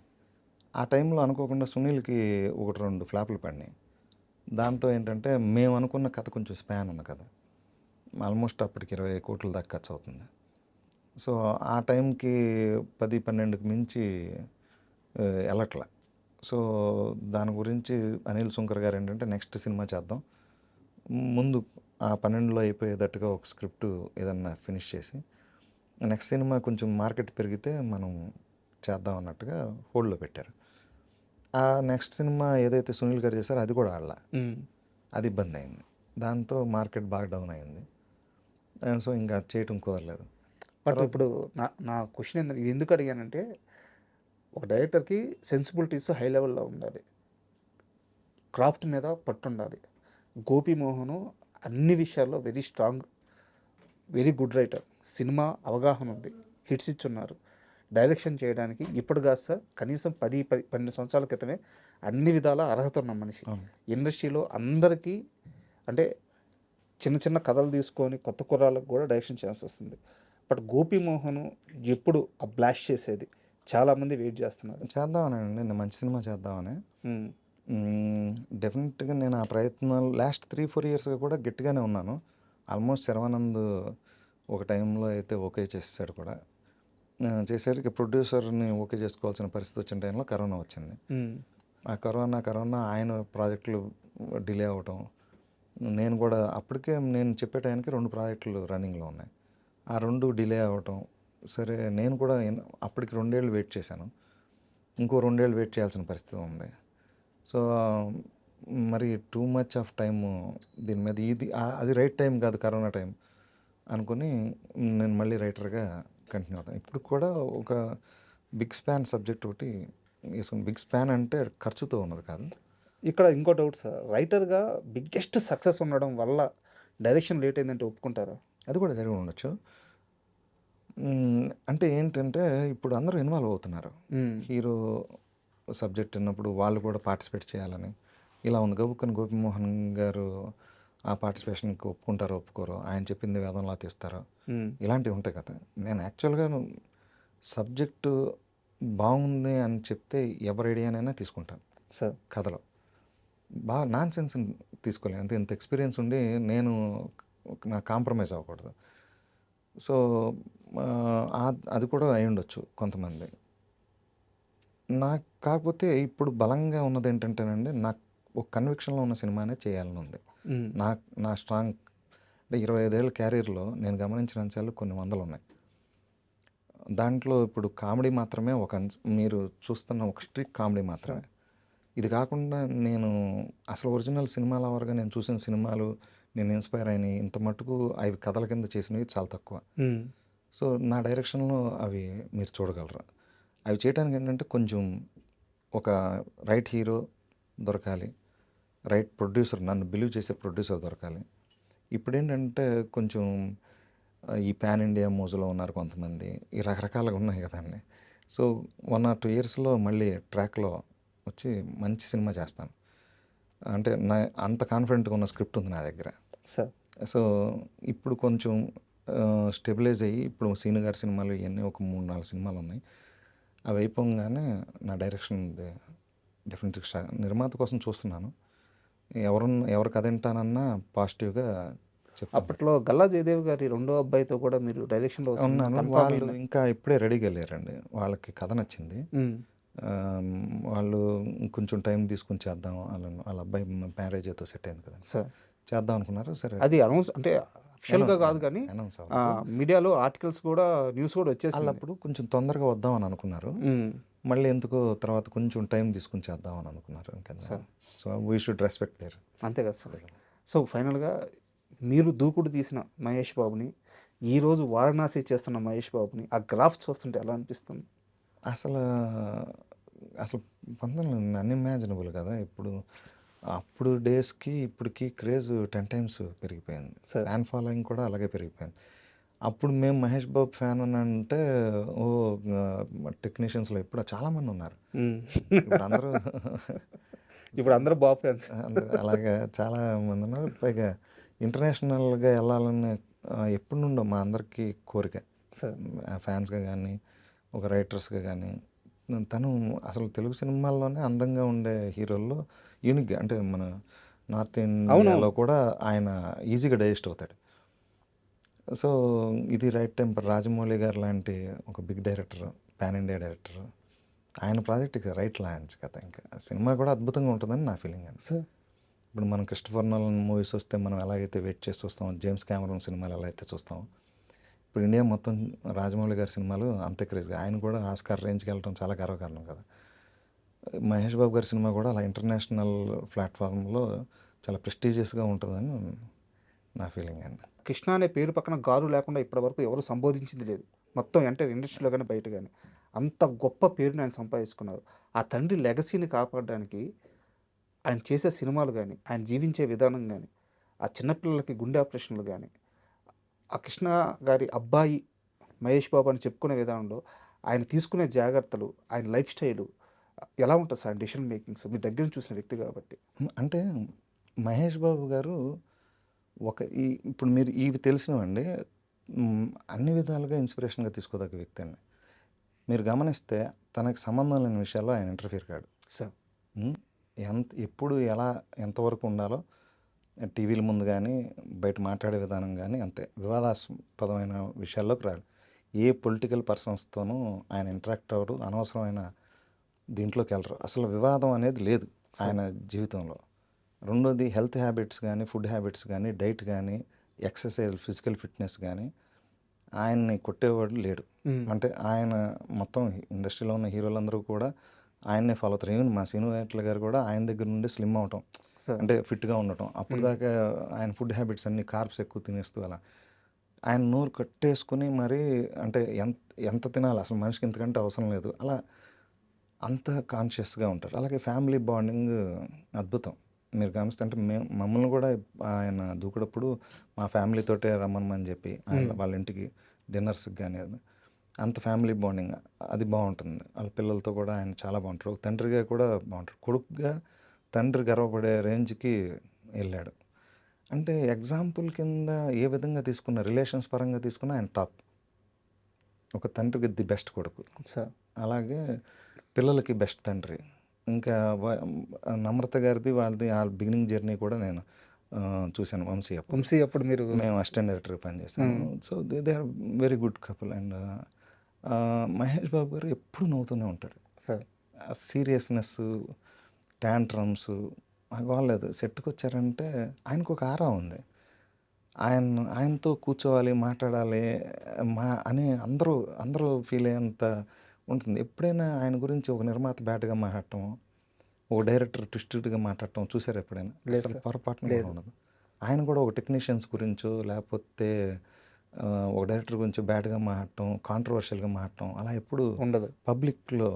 ఆ టైంలో అనుకోకుండా సునీల్‌కి 1, 2 ఫ్లాపులు పడినాయి. దాంతో ఏంటంటే మేము అనుకున్న కథ కొంచెం స్పాన్ ఉన్న కథ. ఆల్మోస్ట్ అప్పటికి 20 కోట్ల దాకా ఖర్చు అవుతుంది. సో, ఆ టైంకి 10, 12కి మించి ఎళ్ళట్ల. సో, దాని గురించి అనిల్ సుంకర్ గారు ఏంటంటే నెక్స్ట్ సినిమా చేద్దాం. ముందు ఆ 12లో అయిపోయేటట్టుగా ఒక స్క్రిప్ట్ ఏదన్నా ఫినిష్ చేసి, నెక్స్ట్ సినిమా కొంచెం మార్కెట్ పెరిగితే మనం చేద్దాం అన్నట్టుగా హోల్డ్‌లో పెట్టారు. ఆ నెక్స్ట్ సినిమా ఏదైతే సునీల్ గారు చేశారో అది కూడా ఆడల. హ్మ్. అది ఇబ్బందయింది. దాంతో మార్కెట్ బాగా డౌన్ అయింది. సో, ఇంకా చేయటం కుదరలేదు. బట్ తర్వాత ఇప్పుడు నా క్వెషన్ ఏందంటే ఇది ఎందుకు అడిగానంటే ఒక డైరెక్టర్‌కి సెన్సిబిలిటీస్ హై లెవెల్‌లో ఉండాలి. క్రాఫ్ట్ మీద పట్టుండాలి. గోపి మోహను అన్ని విషయాల్లో very strong, very good writer. Cinema అవగాహన ఉంది. హిట్స్ ఇచ్చున్నారు. డైరెక్షన్ చేయడానికి ఇప్పుడు కాదు సార్ కనీసం 12 సంవత్సరాల క్రితమే అన్ని విధాల అర్హత ఉన్న మనిషి. అవును. ఇండస్ట్రీలో అందరికీ అంటే చిన్న చిన్న కథలు తీసుకొని కొత్త కుర్రాళ్ళకి కూడా డైరెక్షన్ చేయాల్సి వస్తుంది. బట్ గోపి మోహను ఎప్పుడు ఆ బ్లాస్ట్ చేసేది. చాలామంది వెయిట్ చేస్తున్నారు. చేద్దామనండి. నేను మంచి సినిమా చేద్దామని. హ్మ్. డెఫినెట్‌గా నేను ఆ ప్రయత్నాలు లాస్ట్ 3, 4 ఇయర్స్‌గా కూడా గట్టిగానే ఉన్నాను. ఆల్మోస్ట్ శర్వానంద్ ఒక టైంలో అయితే ఓకే చేసేసాడు కూడా. చేసేసరికి ప్రొడ్యూసర్‌ని ఓకే చేసుకోవాల్సిన పరిస్థితి వచ్చిన టైంలో కరోనా వచ్చింది. హ్మ్. ఆ కరోనా ఆయన ప్రాజెక్టులు డిలే అవ్వటం. నేను కూడా అప్పటికే నేను చెప్పే టైంకి 2 ప్రాజెక్టులు రన్నింగ్‌లో ఉన్నాయి. ఆ 2 డిలే అవ్వటం. సరే నేను కూడా అప్పటికి 2 ఏళ్ళు వెయిట్ చేశాను. ఇంకో 2 ఏళ్ళు వెయిట్ చేయాల్సిన పరిస్థితి ఉంది. సో, మరి టూ మచ్ ఆఫ్ టైము దీని మీద అది రైట్ టైం కాదు కరోనా టైం అనుకుని నేను మళ్ళీ రైటర్‌గా కంటిన్యూ అవుతాను. ఇప్పుడు కూడా ఒక బిగ్ స్పాన్ సబ్జెక్ట్ ఒకటి వేసుకుని బిగ్ స్పాన్ అంటే ఖర్చుతో ఉన్నది కాదు. ఇక్కడ ఇంకో డౌట్ సార్. రైటర్‌గా బిగ్గెస్ట్ సక్సెస్ ఉండడం వల్ల డైరెక్షన్ లేట్ అయిందంటే ఒప్పుకుంటారా? అది కూడా జరిగి ఉండొచ్చు. అంటే ఏంటంటే ఇప్పుడు అందరూ ఇన్వాల్వ్ అవుతున్నారు. హ్మ్. హీరో సబ్జెక్ట్ ఉన్నప్పుడు వాళ్ళు కూడా పార్టిసిపేట్ చేయాలని. ఇలా ఉంది. గబుక్కని గోపిమోహన్ గారు ఆ పార్టిసిపేషన్‌కి ఒప్పుకుంటారో, ఒప్పుకోరో, ఆయన చెప్పింది వేదంలా తీస్తారో, హ్మ్. ఇలాంటివి ఉంటాయి కదా! నేను యాక్చువల్‌గా సబ్జెక్టు బాగుంది అని చెప్తే ఎవరి ఐడియానైనా తీసుకుంటాను సార్. కథలో. నాన్‌సెన్స్‌ని తీసుకోలేను. అంటే ఇంత ఎక్స్‌పీరియన్స్ ఉండి నేను కాంప్రమైజ్ అవ్వకూడదు. సో, అది కూడా అయ్యుండొచ్చు కొంతమంది. కాకపోతే ఇప్పుడు బలంగా ఉన్నదేంటంటేనండి, నాకు ఒక కన్విక్షన్‌లో ఉన్న సినిమానే చేయాలని ఉంది. హ్మ్. నా స్ట్రాంగ్ అంటే 25 ఏళ్ల క్యారియర్‌లో నేను గమనించిన అంశాలు కొన్ని వందలున్నాయి. దాంట్లో ఇప్పుడు కామెడీ మాత్రమే మీరు చూస్తున్న ఒక స్ట్రిక్ట్ కామెడీ మాత్రమే. ఇది కాకుండా నేను అసలు ఒరిజినల్ సినిమా లవర్‌గా నేను చూసిన సినిమాలు, నేను ఇన్‌స్పైర్ అయినయి ఇంత మట్టుకు అవి కథల కింద చేసినవి చాలా తక్కువ. హ్మ్. సో, నా డైరెక్షన్‌లో అవి మీరు చూడగలరు. అవి చేయటానికి ఏంటంటే కొంచెం ఒక రైట్ హీరో దొరకాలి. రైట్ ప్రొడ్యూసర్ నన్ను బిలీవ్ చేసే ప్రొడ్యూసర్ దొరకాలి. ఇప్పుడేంటంటే కొంచెం ఈ పాన్ ఇండియా మోజులో ఉన్నారు కొంతమంది. ఈ రకరకాలుగా ఉన్నాయి కదండీ. సో 1 or 2 ఇయర్స్‌లో మళ్ళీ ట్రాక్‌లో వచ్చి మంచి సినిమా చేస్తాను. అంటే అంత కాన్ఫిడెంట్‌గా ఉన్న స్క్రిప్ట్ ఉంది నా దగ్గర. సార్. సో ఇప్పుడు కొంచెం స్టెబిలైజ్ అయ్యి ఇప్పుడు సీను గారి సినిమాలు ఇయన్నీ ఒక 3, 4 సినిమాలున్నాయి. అవి అయిపోంగానే నా డైరెక్షన్‌ది డెఫినిట్‌గా నిర్మాత కోసం చూస్తున్నాను. ఎవరు కథ వింటానన్నా పాజిటివ్‌గా చెప్తాను. అప్పట్లో గల్లా జయదేవ్ గారి రెండో అబ్బాయితో కూడా మీరు డైరెక్షన్‌లో సినిమా ఉన్నాను. కన్ఫర్మ్ వాళ్ళు అయిందా? ఇంకా ఇప్పుడే రెడీగా లేరండి. వాళ్ళకి కథ నచ్చింది. హ్మ్. వాళ్ళు కొంచెం టైం తీసుకొని చేద్దాం. వాళ్ళ అబ్బాయి మ్యారేజ్ ఏదో సెట్ అయింది కదండీ. సార్. చేద్దాం అనుకున్నారు. సరే అది అనౌన్స్ అంటే అఫీషియల్‌గా కాదు కానీ అనౌన్స్ అవ్వలేదు. మీడియాలో ఆర్టికల్స్ కూడా న్యూస్ కూడా వచ్చేసింది. వాళ్ళప్పుడు కొంచెం తొందరగా వద్దామని అనుకున్నారు. హ్మ్. మళ్ళీ ఎందుకో తర్వాత కొంచెం టైం తీసుకొని చేద్దాం అని అనుకున్నారు. ఇంకా sir. So we should respect their. అంతే కదా సార్. సో ఫైనల్‌గా మీరు దూకుడు తీసిన మహేష్ బాబుని, ఈరోజు వారణాసి చేస్తున్న మహేష్ బాబుని ఆ గ్రాఫ్ చూస్తుంటే ఎలా అనిపిస్తుంది? అసలు పొందలేను. అన్ఇమాజినబుల్ కదా! అప్పుడు డేస్‌కి ఇప్పటికి క్రేజ్ 10 టైమ్స్ పెరిగిపోయింది. సార్. ఫ్యాన్ ఫాలోయింగ్ కూడా అలాగే పెరిగిపోయింది. అప్పుడు మేము మహేష్ బాబు ఫ్యాన్ అంటే టెక్నీషియన్స్‌లో ఇప్పుడు చాలామంది ఉన్నారు. హ్మ్. ఇప్పుడు అందరూ ఇప్పుడు అందరూ బాబు ఫ్యాన్స్. అలాగా చాలా మంది ఉన్నారు. పైగా ఇంటర్నేషనల్‌గా వెళ్ళాలని ఎప్పటి నుండో మా అందరికీ కోరిక. సార్. ఫ్యాన్స్‌గా కానీ, ఒక రైటర్స్‌గా కానీ. తను అసలు తెలుగు సినిమాల్లోనే అందంగా ఉండే హీరోల్లో యూనిక్‌గా అంటే మన నార్త్ ఇండియాలో కూడా ఆయన ఈజీగా డైజెస్ట్ అవుతాడు. సో ఇది రైట్ టైం. రాజమౌళి గారు లాంటి ఒక big director, pan India director, ఆయన ప్రాజెక్ట్‌కి రైట్ లాంచ్ కదా! ఇంకా సినిమా కూడా అద్భుతంగా ఉంటుందని నా ఫీలింగ్ అండి. సార్. ఇప్పుడు మనం క్రిస్టోఫర్ నోలన్ మూవీస్ వస్తే మనం ఎలాగైతే వెయిట్ చేసి చూస్తాం, జేమ్స్ కెమెరాన్ సినిమాలు ఎలా అయితే చూస్తాం, ఇప్పుడు ఇండియా మొత్తం రాజమౌళి గారి సినిమాలు అంతే క్రేజ్గా. ఆయన కూడా ఆస్కార్ రేంజ్కి వెళ్ళడం చాలా గర్వకారణం కదా. మహేష్ బాబు గారి సినిమా కూడా అలా ఇంటర్నేషనల్ ప్లాట్ఫామ్లో చాలా ప్రెస్టీజియస్గా ఉంటుందని నా ఫీలింగ్ అండి. కృష్ణ అనే పేరు పక్కన గారు లేకుండా ఇప్పటివరకు ఎవరు సంబోధించింది లేదు. మొత్తం ఎంటైర్ ఇండస్ట్రీలో కానీ బయట కానీ. అంత గొప్ప పేరుని ఆయన సంపాదించుకున్నారు. ఆ తండ్రి లెగసీని కాపాడడానికి ఆయన చేసే సినిమాలు కానీ, ఆయన జీవించే విధానం కానీ, ఆ చిన్నపిల్లలకి గుండె ఆపరేషన్లు కానీ, ఆ కృష్ణ గారి అబ్బాయి మహేష్ బాబు అని చెప్పుకునే విధానంలో ఆయన తీసుకునే జాగ్రత్తలు, ఆయన లైఫ్ స్టైలు ఎలా ఉంటుంది సార్ డెసిషన్ మేకింగ్స్? మీ దగ్గర నుంచి చూసిన వ్యక్తి కాబట్టి. అంటే మహేష్ బాబు గారు ఇప్పుడు మీరు ఇవి తెలిసినవండి. అన్ని విధాలుగా ఇన్స్పిరేషన్గా తీసుకోదగ్గ వ్యక్తి అండి. మీరు గమనిస్తే తనకు సంబంధం లేని విషయాల్లో ఆయన ఇంటర్ఫియర్ కాడు. సార్. ఎప్పుడు ఎంతవరకు ఉండాలో టీవీల ముందు కానీ, బయట మాట్లాడే విధానం కానీ అంతే. వివాదాస్పదమైన విషయాల్లోకి రాడు. ఏ పొలిటికల్ పర్సన్స్తోనూ ఆయన ఇంటరాక్ట్ అవ్వరు. అనవసరమైన దీంట్లోకి వెళ్ళరు. అసలు వివాదం అనేది లేదు ఆయన జీవితంలో. రెండోది హెల్త్ హ్యాబిట్స్ కానీ, ఫుడ్ హ్యాబిట్స్ కానీ, డైట్ కానీ, ఎక్సర్సైజ్, ఫిజికల్ ఫిట్నెస్ కానీ ఆయన్ని కొట్టేవాడు లేడు. అంటే ఆయన మొత్తం ఇండస్ట్రీలో ఉన్న హీరోలందరూ కూడా ఆయన్నే ఫాలో అవుతారు. ఈవెన్ మా శ్రీను వైట్ల గారు కూడా ఆయన దగ్గర నుండి స్లిమ్ అవటం, అంటే ఫిట్గా ఉండటం. అప్పుడు దాకా ఆయన ఫుడ్ హ్యాబిట్స్ అన్ని కార్బ్స్ ఎక్కువ తినేస్తూ అలా ఆయన నోరు కట్టేసుకుని మరి అంటే ఎంత తినాలి అసలు మనిషికి ఇంతకంటే అవసరం లేదు అలా అంత కాన్షియస్గా ఉంటారు. అలాగే ఫ్యామిలీ బాండింగ్ అద్భుతం. మీరు గమనిస్తే అంటే మమ్మల్ని కూడా ఆయన దూకుడప్పుడు మా ఫ్యామిలీతోటే రమ్మని చెప్పి ఆయన వాళ్ళ ఇంటికి డిన్నర్స్కి కానీ అంత ఫ్యామిలీ బాండింగ్ అది బాగుంటుంది. వాళ్ళ పిల్లలతో కూడా ఆయన చాలా బాగుంటారు. ఒక తండ్రిగా కూడా బాగుంటారు. కొడుకుగా తండ్రి గర్వపడే రేంజ్కి వెళ్ళాడు. అంటే ఎగ్జాంపుల్ కింద ఏ విధంగా తీసుకున్న రిలేషన్స్ పరంగా తీసుకున్న ఆయన టాప్. ఒక తండ్రికి ది బెస్ట్ కొడుకు. అలాగే పిల్లలకి బెస్ట్ తండ్రి. ఇంకా నమ్రత గారిది వాళ్ళ బిగినింగ్ జర్నీ కూడా నేను చూశాను. వంశీ అప్పుడు మేము అసిస్టెంట్ డైరెక్టర్గా పనిచేశాను. So they are very good couple. And Mahesh Babu garu ఎప్పుడు నవ్వుతూనే ఉంటాడు. సీరియస్నెస్, ట్యాంట్రమ్స్ వాళ్ళలేదు. సెట్కి వచ్చారంటే ఆయనకు ఒక ఆరా ఉంది. ఆయనతో కూర్చోవాలి, మాట్లాడాలి అని అందరూ ఫీల్ అయ్యేంత ఉంటుంది. ఎప్పుడైనా ఆయన గురించి ఒక నిర్మాత బ్యాడ్గా మాట్లాడటం, ఒక డైరెక్టర్ ట్విస్టెడ్గా మాట్లాడటం చూసారు ఎప్పుడైనా? అసలు పొరపాటున కూడా ఉండదు. ఆయన కూడా ఒక టెక్నీషియన్స్ గురించో లేకపోతే ఒక డైరెక్టర్ గురించి బ్యాడ్గా మాట్లాడటం, కాంట్రవర్షియల్గా మాట్లాడటం అలా ఎప్పుడు ఉండదు, పబ్లిక్లో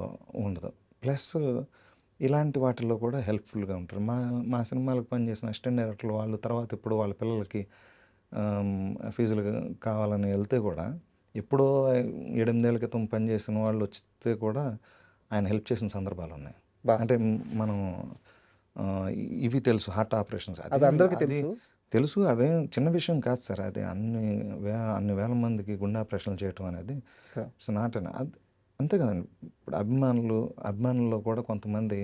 ఉండదు. ప్లస్ ఇలాంటి వాటిల్లో కూడా హెల్ప్ఫుల్గా ఉంటారు. మా సినిమాలకు పనిచేసిన అసిస్టెంట్ డైరెక్టర్లు వాళ్ళు తర్వాత ఇప్పుడు వాళ్ళ పిల్లలకి ఫీజులు కావాలని వెళ్తే కూడా ఎప్పుడో 8 ఏళ్ల క్రితం పనిచేసిన వాళ్ళు వస్తే కూడా ఆయన హెల్ప్ చేసిన సందర్భాలు ఉన్నాయి. బా. అంటే మనం ఇవి తెలుసు, హార్ట్ ఆపరేషన్స్ అది అందరికీ తెలుసు. తెలుసు. అవేం చిన్న విషయం కాదు సార్. అది అన్ని వేల మందికి గుండె ఆపరేషన్లు చేయటం అనేది సార్ ఇట్స్ నాట్ అంతే కదండి. ఇప్పుడు అభిమానుల్లో కూడా కొంతమంది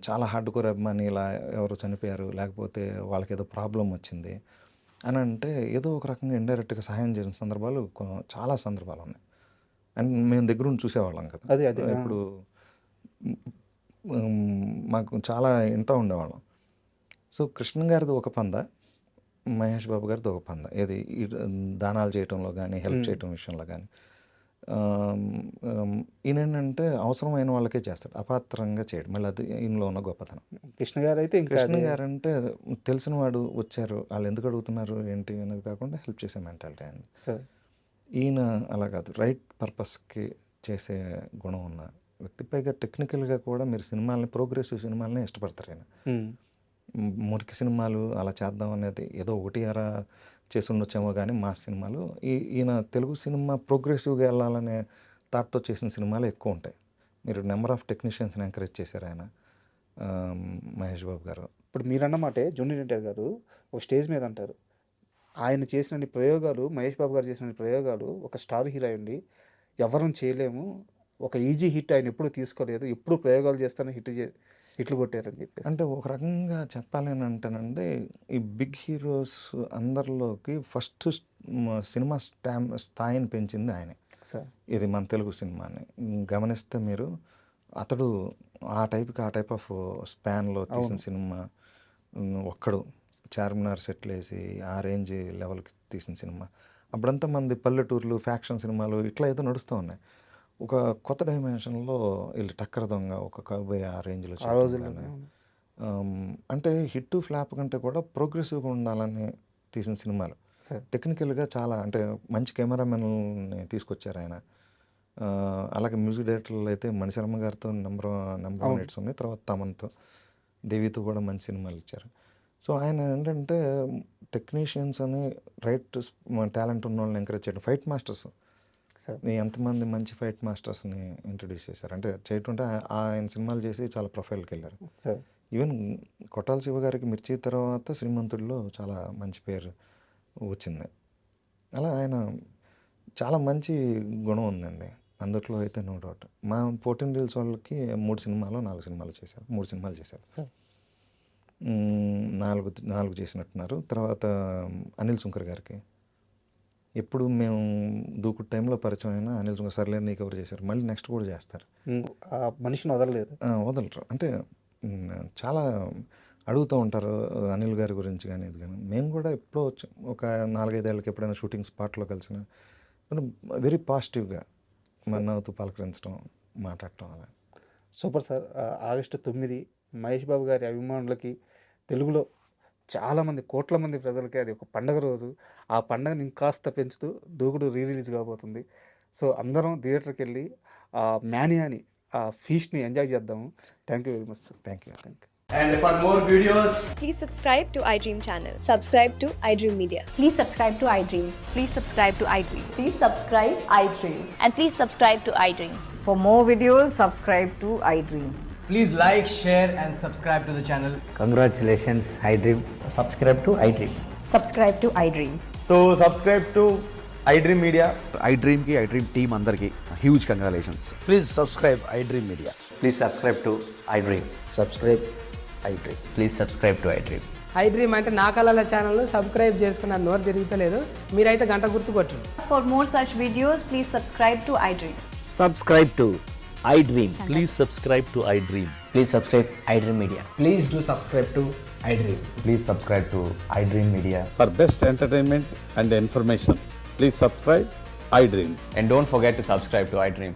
చాలా హార్డ్ కోర్ అభిమాని ఇలా ఎవరు చనిపోయారు, లేకపోతే వాళ్ళకి ఏదో ప్రాబ్లం వచ్చింది అని అంటే ఏదో ఒక రకంగా ఇండైరెక్ట్గా సహాయం చేసిన సందర్భాలు చాలా సందర్భాలు ఉన్నాయి. అండ్ మేము దగ్గరుండి చూసేవాళ్ళం కదా. అదే అదే ఇప్పుడు మాకు చాలా ఇంటా ఉండేవాళ్ళం. సో కృష్ణ గారిది ఒక పంద, మహేష్ బాబు గారిది ఒక పంద. ఏది దానాలు చేయటంలో కానీ, హెల్ప్ చేయటం విషయంలో కానీ. ఈయన ఏంటంటే అవసరమైన వాళ్ళకే చేస్తాడు, అపాత్రంగా చేయడు. మళ్ళీ అది ఈయనలో ఉన్న గొప్పతనం. కృష్ణ గారు అయితే ఇంకా కృష్ణ గారు అంటే తెలిసిన వాడు వచ్చారు, వాళ్ళు ఎందుకు అడుగుతున్నారు ఏంటి అనేది కాకుండా హెల్ప్ చేసే మెంటాలిటీ అయింది. సార్ ఈయన అలా కాదు, రైట్ పర్పస్కి చేసే గుణం ఉన్న వ్యక్తి. పైగా టెక్నికల్గా కూడా మీరు సినిమాలని, ప్రోగ్రెసివ్ సినిమాలని ఇష్టపడతారు. ఆయన మురికి సినిమాలు అలా చేద్దాం అనేది ఏదో ఒకటి అరా చేసి ఉండొచ్చేమో కానీ మాస్ సినిమాలు, ఈయన తెలుగు సినిమా ప్రోగ్రెసివ్గా వెళ్ళాలనే థాట్తో చేసిన సినిమాలు ఎక్కువ ఉంటాయి. మీరు నెంబర్ ఆఫ్ టెక్నీషియన్స్ని ఎంకరేజ్ చేశారు ఆయన, మహేష్ బాబు గారు. ఇప్పుడు మీరన్నమాటే జూనియర్ ఎన్టీఆర్ గారు ఒక స్టేజ్ మీద అంటారు, ఆయన చేసిన ప్రయోగాలు, మహేష్ బాబు గారు చేసిన ప్రయోగాలు ఒక స్టార్ హీరో అయ్యండి ఎవరం చేయలేము, ఒక ఈజీ హిట్ ఆయన ఎప్పుడు తీసుకోలేదు, ఎప్పుడు ప్రయోగాలు చేస్తానే హిట్లు కొట్టారని చెప్పి. అంటే ఒక రకంగా చెప్పాలి అని అంటేనండి, ఈ బిగ్ హీరోస్ అందరిలోకి ఫస్ట్ సినిమా స్థాయిని పెంచింది ఆయనే. సార్ ఇది మన తెలుగు సినిమాని గమనిస్తే మీరు, అతడు ఆ టైప్ ఆఫ్ స్పాన్లో తీసిన సినిమా ఒక్కడు చార్మినార్ సెట్లు వేసి ఆ రేంజ్ లెవెల్కి తీసిన సినిమా. అప్పుడంతా మంది పల్లెటూర్లు, ఫ్యాక్షన్ సినిమాలు ఇట్లా ఏదో నడుస్తూ ఉన్నాయి. ఒక కొత్త డైమెన్షన్లో వీళ్ళు టక్కర దొంగ, ఒక కౌబాయ్ ఆ రేంజ్లో ఆ రోజుల్లో అంటే హిట్ ఫ్లాప్ కంటే కూడా ప్రోగ్రెసివ్గా ఉండాలని తీసిన సినిమాలు. సార్ టెక్నికల్గా చాలా, అంటే మంచి కెమెరామెన్ని తీసుకొచ్చారు ఆయన. అలాగే మ్యూజిక్ డైరెక్టర్లు అయితే మణిశర్మ గారితో నెంబర్ 1 హిట్స్ ఉన్నాయి. తర్వాత తమన్తో, దేవితో కూడా మంచి సినిమాలు ఇచ్చారు. సో ఆయన ఏంటంటే టెక్నీషియన్స్ అని రైట్ టాలెంట్ ఉన్న వాళ్ళని ఎంకరేజ్ చేయడం. ఫైట్ మాస్టర్స్, సార్ ఎంతమంది మంచి ఫైట్ మాస్టర్స్ని ఇంట్రడ్యూస్ చేశారు. అంటే చేయటుంటే ఆయన సినిమాలు చేసి చాలా ప్రొఫైల్కి వెళ్ళారు. సార్ ఈవెన్ కొట్టాల శివ గారికి మిర్చి తర్వాత శ్రీమంతుడిలో చాలా మంచి పేరు వచ్చింది. అలా ఆయన చాలా మంచి గుణం ఉందండి అందుట్లో అయితే, నో డౌట్. మా 14 రీల్స్ వాళ్ళకి 3 సినిమాలు 4 సినిమాలు చేశారు, 3 సినిమాలు చేశారు. సార్ 4 చేసినట్టున్నారు. తర్వాత అనిల్ సుంకర్ గారికి ఎప్పుడు మేము దూకుడు టైంలో పరిచయం అయినా అనిల్ సుంకర్ సర్లే నీకు ఎవరు చేశారు, మళ్ళీ నెక్స్ట్ కూడా చేస్తారు. ఆ మనిషిని వదలలేదు. వదలరు. అంటే చాలా అడుగుతూ ఉంటారు అనిల్ గారి గురించి కానీ ఇది కానీ. మేము కూడా ఎప్పుడో వచ్చాం, ఒక 4-5 ఏళ్ళకి ఎప్పుడైనా షూటింగ్ స్పాట్లో కలిసిన వెరీ పాజిటివ్గా నవ్వుతూ పలకరించడం, మాట్లాడటం అలా. Super sir. August 9 Mahesh Babu గారి అభిమానులకి, తెలుగులో చాలామంది కోట్ల మంది ప్రజలకి అది ఒక పండగ రోజు. ఆ పండగని ఇంకాస్త పెంచుతూ దూకుడు రిలీజ్ కాబోతుంది. సో అందరం థియేటర్కి వెళ్ళి ఆ మ్యానియాని, ఆ ఫీస్ట్ని ఎంజాయ్ చేద్దాము. Thank you very much sir. Thank you. And for more videos, Please subscribe to iDream channel. Subscribe to iDream Media. Please subscribe to iDream. Please subscribe to iDream. Please subscribe iDream. And please subscribe to iDream. For more videos, subscribe to iDream. please like, share and subscribe to the channel. Congratulations, iDream. Subscribe to iDream. Subscribe to iDream. So subscribe to iDream Media. iDream ki iDream team అందరికి huge congratulations. Please subscribe iDream Media. Please subscribe to iDream. Subscribe iDream. Please subscribe to iDream. iDream అంటే నా కళల channel subscribe చేసుకున్న నోరు తిరుగుతలేదు, మీరైతే గంట గుర్తు కొట్టండి. For more such videos, please subscribe to iDream. Subscribe to iDream. Please subscribe to iDream. Please subscribe iDream Media. Please do subscribe to iDream. Please subscribe to iDream Media. For best entertainment and information, please subscribe iDream. And don't forget to subscribe to iDream.